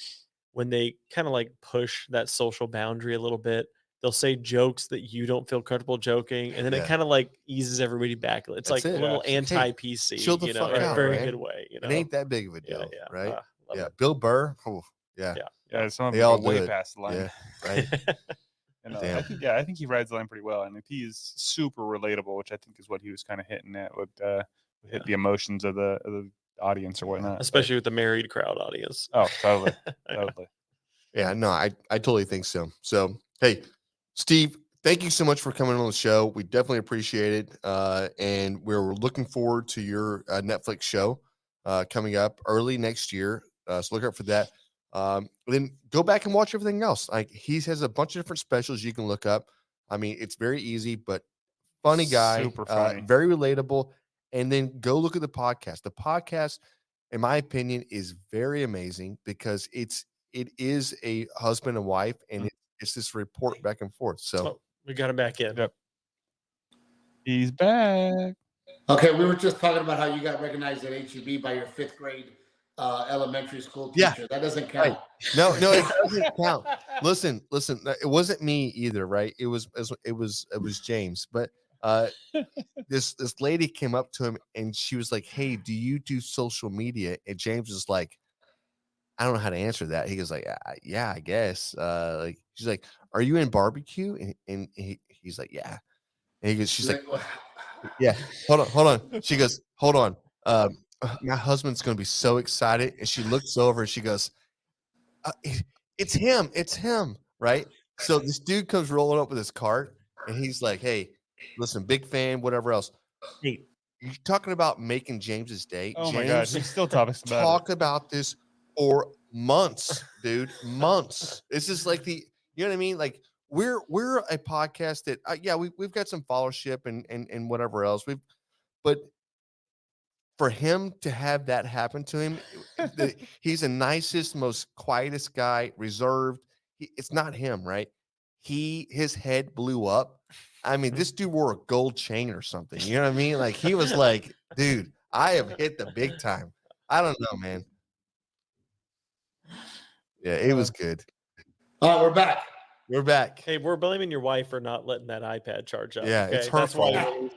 S3: kind of like push that social boundary a little bit. They'll say jokes that you don't feel comfortable joking, and then it kind of like eases everybody back. It's
S2: That's
S3: like a little
S2: Hey,
S3: anti-PC,
S2: chill the fuck
S3: in a
S2: out,
S3: very
S2: man.
S3: good way.
S2: It ain't that big of a deal, right?
S3: Love it.
S2: Bill Burr. Oh, yeah.
S1: Some of
S2: They
S1: them
S2: all
S1: go
S2: do
S1: way
S2: it.
S1: past the line.
S2: Yeah, right.
S1: And, I think he rides the line pretty well, and he's super relatable, which I think is what he was kind of hitting at with hit the emotions of the audience or whatnot,
S3: especially with the married crowd audience.
S1: Oh, totally, totally.
S2: Yeah, no, I totally think so. So, hey, Steve, thank you so much for coming on the show. We definitely appreciate it, and we're looking forward to your Netflix show coming up early next year. So look out for that. Then go back and watch everything else. Like he has a bunch of different specials you can look up. I mean, it's very easy, but funny guy,
S1: super funny,
S2: very relatable. And then go look at the podcast. The podcast, in my opinion, is very amazing because it is a husband and wife, and it's this report back and forth. So
S3: we got him back in.
S1: Yep, he's back.
S12: Okay, we were just talking about how you got recognized at HEB by your 5th grade elementary school teacher. Yeah. That doesn't count.
S2: Right. No, it doesn't count. Listen, it wasn't me either, right? It was James. But this lady came up to him and she was like, "Hey, do you do social media?" And James was like, "I don't know how to answer that." He goes like, "Yeah, I guess." Like she's like, "Are you in barbecue?" And he's like, "Yeah." And she's like, "Yeah, hold on." She goes, "Hold on. My husband's going to be so excited." And she looks over and she goes, it's him. Right. So this dude comes rolling up with his cart and he's like, "Hey, listen, big fan, whatever else. Hey, you're talking about making James's day."
S1: Oh
S2: James,
S1: my gosh. He still talks
S2: about this for months, dude, months. This is like you know what I mean? Like we're a podcast that, we've got some followership and whatever else but for him to have that happen to him, he's the nicest, most quietest guy, reserved. It's not him, right? His head blew up. I mean, this dude wore a gold chain or something. You know what I mean? Like he was like, "Dude, I have hit the big time." I don't know, man. Yeah, it was good.
S12: All right, we're back.
S2: We're back.
S3: Hey, we're blaming your wife for not letting that iPad charge up.
S2: Yeah,
S3: okay?
S2: it's her fault.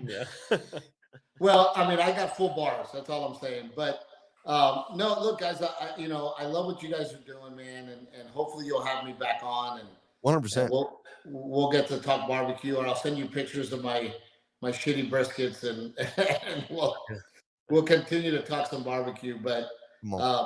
S12: Well, I mean, I got full bars. That's all I'm saying. But no, look, guys, I love what you guys are doing, man, and hopefully you'll have me back on, and
S2: 100%.
S12: We'll get to talk barbecue, or I'll send you pictures of my shitty briskets, and we'll continue to talk some barbecue. But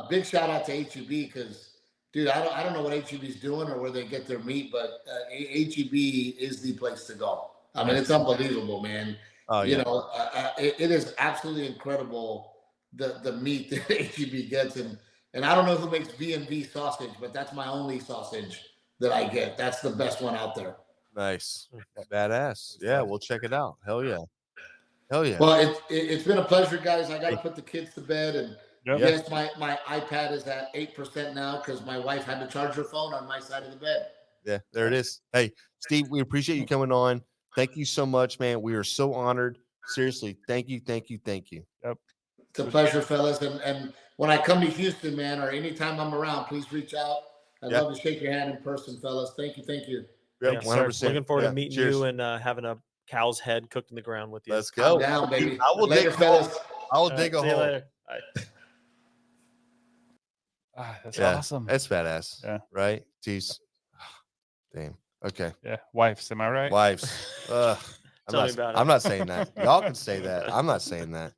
S12: big shout out to HEB because, dude, I don't know what HEB is doing or where they get their meat, but HEB is the place to go. I mean, it's unbelievable, man. Oh, yeah. You know, it is absolutely incredible the meat that HEB gets, and I don't know who makes B&B sausage, but that's my only sausage that I get. That's the best one out there.
S2: Nice, badass. Yeah, we'll check it out. Hell yeah.
S12: Well, it's been a pleasure, guys. I got to put the kids to bed, and yes, my iPad is at 8% now because my wife had to charge her phone on my side of the bed.
S2: Yeah, there it is. Hey, Steve, we appreciate you coming on. Thank you so much, man. We are so honored. Seriously, thank you.
S1: Yep.
S12: It's a pleasure, fellas. And when I come to Houston, man, or anytime I'm around, please reach out. I'd love to shake your hand in person, fellas. Thank you.
S2: Yep, 100%.
S3: Looking forward to meeting you and having a cow's head cooked in the ground with you.
S2: Let's go.
S12: I'm down, baby.
S2: I will dig a hole. I will dig a hole.
S3: Later.
S1: That's awesome.
S2: That's badass.
S1: Yeah.
S2: Right? Jeez. Damn. Okay.
S1: Yeah. Wives, am I right?
S2: Wives. I'm not saying that. Y'all can say that. I'm not saying that.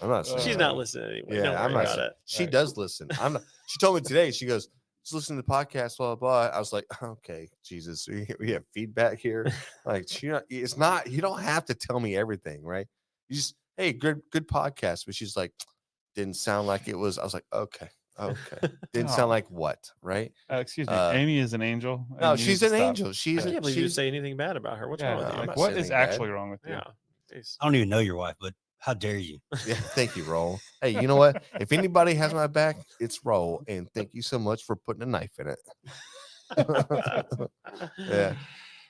S2: I'm not saying
S3: she's
S2: that.
S3: not listening anyway.
S2: Yeah, I'm not saying it. She does listen. I'm not. She told me today, she goes, "Just listen to the podcast, blah, blah, blah." I was like, "Okay, Jesus, we have feedback here." Like, it's not, you don't have to tell me everything, right? You just, hey, good podcast. But she's like, "Didn't sound like it was." I was like, okay. Didn't sound like what, right?
S1: Excuse me. Amy is an angel.
S2: No, she's an angel.
S3: I can't believe you say anything bad about her. What's wrong with you?
S1: Like, what is actually wrong with you?
S3: Yeah.
S4: I don't even know your wife, but how dare you?
S2: Yeah, thank you, Roll. Hey, you know what? If anybody has my back, it's Roll. And thank you so much for putting a knife in it. Yeah.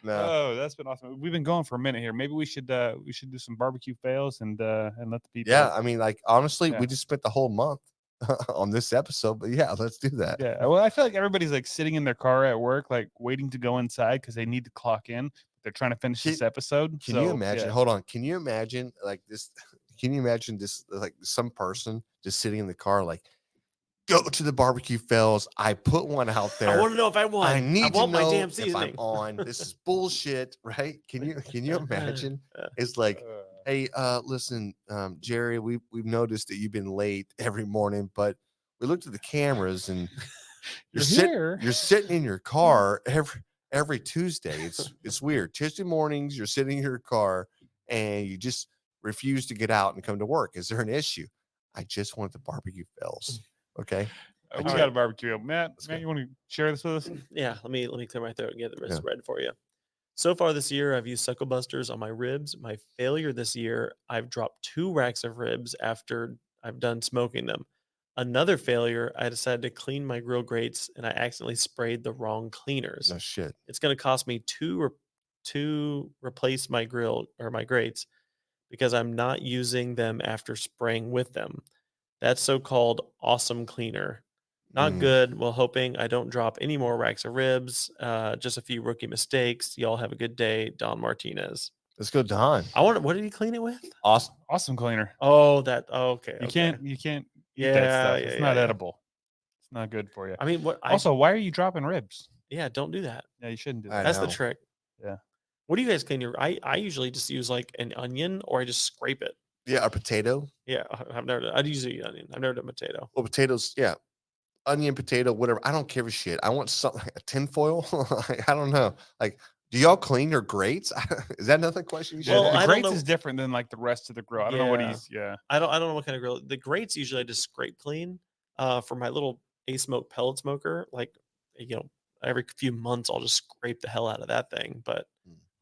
S2: No.
S1: Oh, that's been awesome. We've been going for a minute here. Maybe we should do some barbecue fails and let the people.
S2: Yeah, I mean, like honestly, we just spent the whole month on this episode, but yeah, let's do that.
S1: Yeah, well, I feel like everybody's like sitting in their car at work, like waiting to go inside because they need to clock in. They're trying to finish this episode.
S2: Can you imagine? Hold on. Can you imagine like this? Can you imagine this? Like some person just sitting in the car, like, go to the BBQ Fails. I put one out there.
S3: I want to know if I won.
S2: I need to know
S3: my damn
S2: if
S3: seasoning.
S2: I'm on. This is bullshit, right? Can you imagine? It's like, hey, listen, Jerry, we've noticed that you've been late every morning, but we looked at the cameras and you're sitting in your car every Tuesday. It's weird. Tuesday mornings, you're sitting in your car and you just refuse to get out and come to work. Is there an issue? I just want the BBQ Fails. Okay.
S1: We got a barbecue. Matt, you want to share this with us?
S3: Yeah, let me clear my throat and get the rest ready for you. So far this year, I've used SUCKLEBUSTERS on my ribs. My failure this year, I've dropped 2 racks of ribs after I've done smoking them. Another failure, I decided to clean my grill grates and I accidentally sprayed the wrong cleaners.
S2: No shit.
S3: It's going to cost me to replace my grill or my grates because I'm not using them after spraying with them. That's so-called awesome cleaner. Not good. Well, hoping I don't drop any more racks of ribs. Just a few rookie mistakes. Y'all have a good day. Don Martinez.
S2: Let's go, Don.
S3: What did he clean it with?
S2: Awesome
S1: cleaner.
S3: Oh, okay.
S1: You can't eat that stuff. It's not edible. It's not good for you.
S3: I mean,
S1: why are you dropping ribs?
S3: Yeah, don't do that.
S1: Yeah, you shouldn't do that.
S3: That's the trick.
S1: Yeah.
S3: What do you guys clean your? I usually just use like an onion or I just scrape it.
S2: Yeah, a potato.
S3: Yeah, I'd usually eat onion. I've never done potato.
S2: Well, potatoes, yeah. Onion, potato, whatever. I don't give a shit. I want something like a tinfoil. I don't know. Like, do y'all clean your grates? Is that another question?
S1: The grates is different than like the rest of the grill. I don't know what he's. Yeah.
S3: I don't know what kind of grill. The grates usually I just scrape clean. For my little A-Smoke pellet smoker, like every few months I'll just scrape the hell out of that thing. But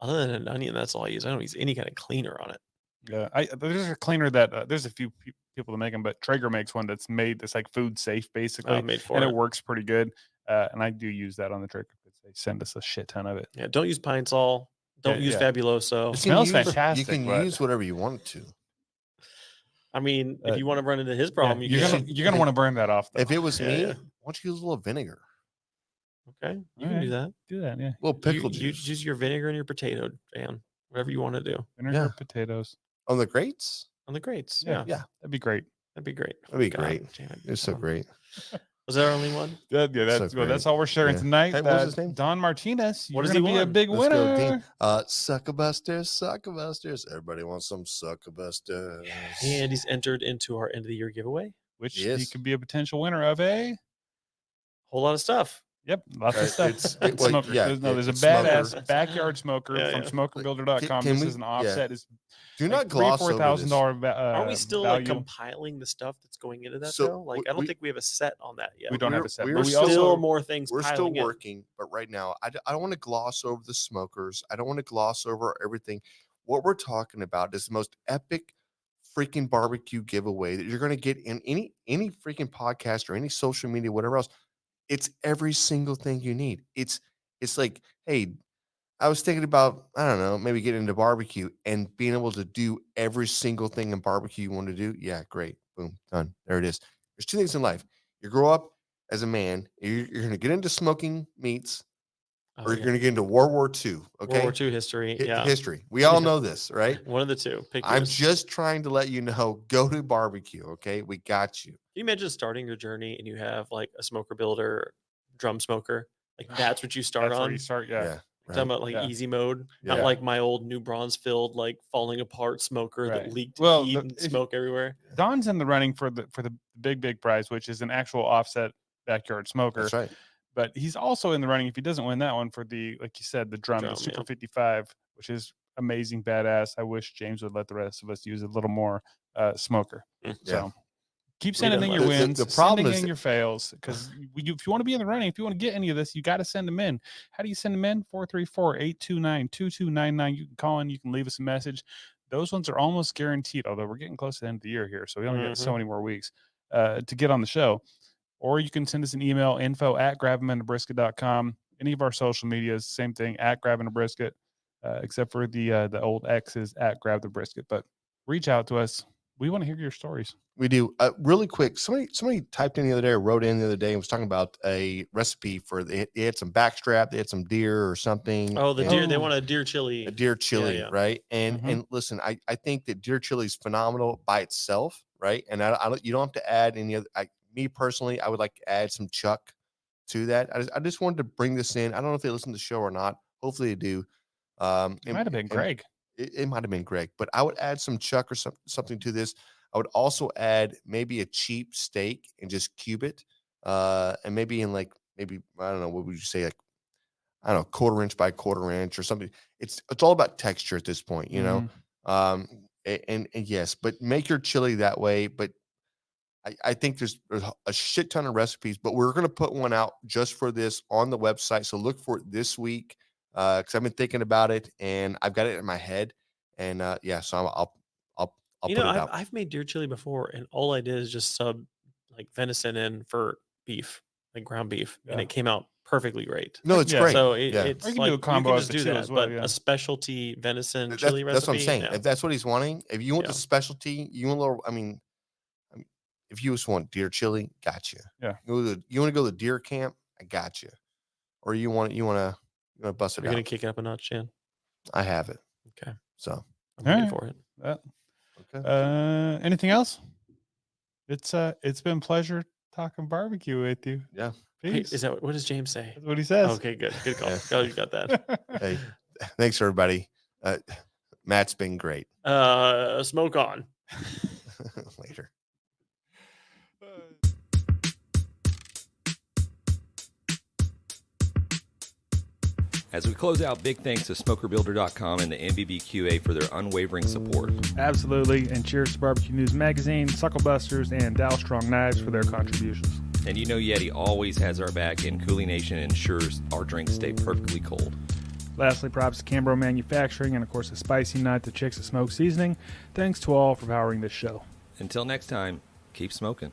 S3: other than an onion, that's all I use. I don't use any kind of cleaner on it.
S1: Yeah, there's a cleaner that there's a few people that make them, but Traeger makes one that's like food safe basically,
S3: made for
S1: and it works pretty good. And I do use that on the Traeger because they send us a shit ton of it.
S3: Yeah, don't use Pine Sol. Don't use Fabuloso.
S1: It smells fantastic.
S2: You can use whatever you want to.
S3: I mean, if you want to run into his problem,
S1: you're gonna want to burn that off. Though.
S2: If it was me, why don't you use a little vinegar?
S3: Okay, you can do that.
S1: Do that, yeah.
S2: A little pickle juice.
S3: You use your vinegar and your potato, Dan. Whatever you want to do.
S1: Vinegar, potatoes.
S2: On the grates?
S3: On the grates,
S2: yeah.
S1: That'd be great.
S3: That'd be great.
S2: That'd be great. It's so great.
S3: Was that our only one?
S1: That's all we're sharing tonight.
S2: Hey, what was his name?
S1: Don Martinez.
S3: What does he want?
S1: Be a big winner.
S2: SUCKLEBUSTERS. Everybody wants some SUCKLEBUSTERS.
S3: And he's entered into our end of the year giveaway,
S1: which he could be a potential winner of a
S3: whole lot of stuff.
S1: Yep, lots of stuff. There's a badass backyard smoker from SmokerBuilder.com. This is an offset. It's
S2: do not gloss over this.
S1: $4,000.
S3: Are we still like compiling the stuff that's going into that though? Like I don't think we have a set on that yet.
S1: We don't have a set.
S3: We're still more things.
S2: We're still working, but right now I don't want to gloss over the smokers. I don't want to gloss over everything. What we're talking about is the most epic freaking barbecue giveaway that you're going to get in any freaking podcast or any social media, whatever else. It's every single thing you need. It's like, hey, I was thinking about, I don't know, maybe getting into barbecue and being able to do every single thing in barbecue you want to do. Yeah, great. Boom, done. There it is. There's 2 things in life. You grow up as a man, you're going to get into smoking meats, or you're going to get into World War II. Okay.
S3: World War II history.
S2: History. We all know this, right?
S3: One of the two.
S2: I'm just trying to let you know, go to barbecue. Okay. We got you.
S3: Can you imagine starting your journey and you have like a smoker builder, drum smoker? Like that's what you start on.
S1: Where you start,
S2: yeah.
S3: Talking about like easy mode, not like my old New Braunfels like falling apart smoker that leaked heat and smoke everywhere.
S1: Don's in the running for the big prize, which is an actual offset backyard smoker.
S2: That's right.
S1: But he's also in the running if he doesn't win that one for the, like you said, the Super 55, which is amazing, badass. I wish James would let the rest of us use a little more smoker. So keep sending in your wins. The problem is your fails, because if you want to be in the running, if you want to get any of this, you got to send them in. How do you send them in? 434-829-2299. You can call in. You can leave us a message. Those ones are almost guaranteed, although we're getting close to the end of the year here, so we only get so many more weeks to get on the show. Or you can send us an email, info@grabthemandabrisket.com. any of our social medias, same thing, at Grabbing a Brisket, except for the old X is at Grab the Brisket. But reach out to us. We want to hear your stories.
S2: We do. Really quick, somebody typed in the other day or wrote in the other day and was talking about a recipe for they had some backstrap, they had some deer or something.
S3: Oh, the deer. They want a deer chili.
S2: A deer chili,
S3: Yeah.
S2: right? And listen, I think that deer chili is phenomenal by itself, right? And you don't have to add any other. Me personally, I would like to add some chuck to that. I just wanted to bring this in. I don't know if they listen to the show or not. Hopefully they do.
S1: It might have been Greg.
S2: It might have been Greg, but I would add some chuck or something to this. I would also add maybe a cheap steak and just cube it. And maybe in maybe, I don't know, what would you say? Like, I don't know, 1/4 inch by 1/4 inch or something. It's all about texture at this point, you know? And yes, but make your chili that way. But I think there's a shit ton of recipes, but we're going to put one out just for this on the website. So look for it this week. Cause I've been thinking about it and I've got it in my head and, so I'll put it out.
S3: I've made deer chili before and all I did is just sub like venison in for beef, like ground beef. And it came out perfectly great.
S2: No, it's great.
S3: So it's
S1: or you can
S3: like,
S1: do a combo
S3: you can
S1: of
S3: just
S1: the
S3: do
S1: two
S3: that,
S1: as well,
S3: but a specialty venison chili recipe.
S2: That's what I'm saying.
S3: Yeah.
S2: If that's what he's wanting, if you want the specialty, you want a little, I mean, if you just want deer chili, gotcha.
S1: Yeah.
S2: You want to go to the deer camp, I gotcha. Or you want to bust it out.
S3: You're going to kick it up a notch, Jan?
S2: I have it.
S3: Okay.
S2: So
S3: I'm ready for it.
S2: Okay.
S1: Anything else? It's been a pleasure talking barbecue with you.
S2: Yeah.
S1: Peace.
S3: Hey, what does James say?
S1: That's what he says.
S3: Okay, good call. Oh, you got that.
S2: Hey, thanks everybody. Matt's been great.
S3: Smoke on.
S2: Later.
S7: As we close out, big thanks to SmokerBuilder.com and the NBBQA for their unwavering support.
S1: Absolutely. And cheers to Barbecue News Magazine, SUCKLEBUSTERS, and Dow Strong Knives for their contributions.
S7: And you know Yeti always has our back, and Cooling Nation ensures our drinks stay perfectly cold.
S1: Lastly, props to Cambro Manufacturing and, of course, the Spicy Nut, the Chicks of Smoke Seasoning. Thanks to all for powering this show.
S7: Until next time, keep smoking.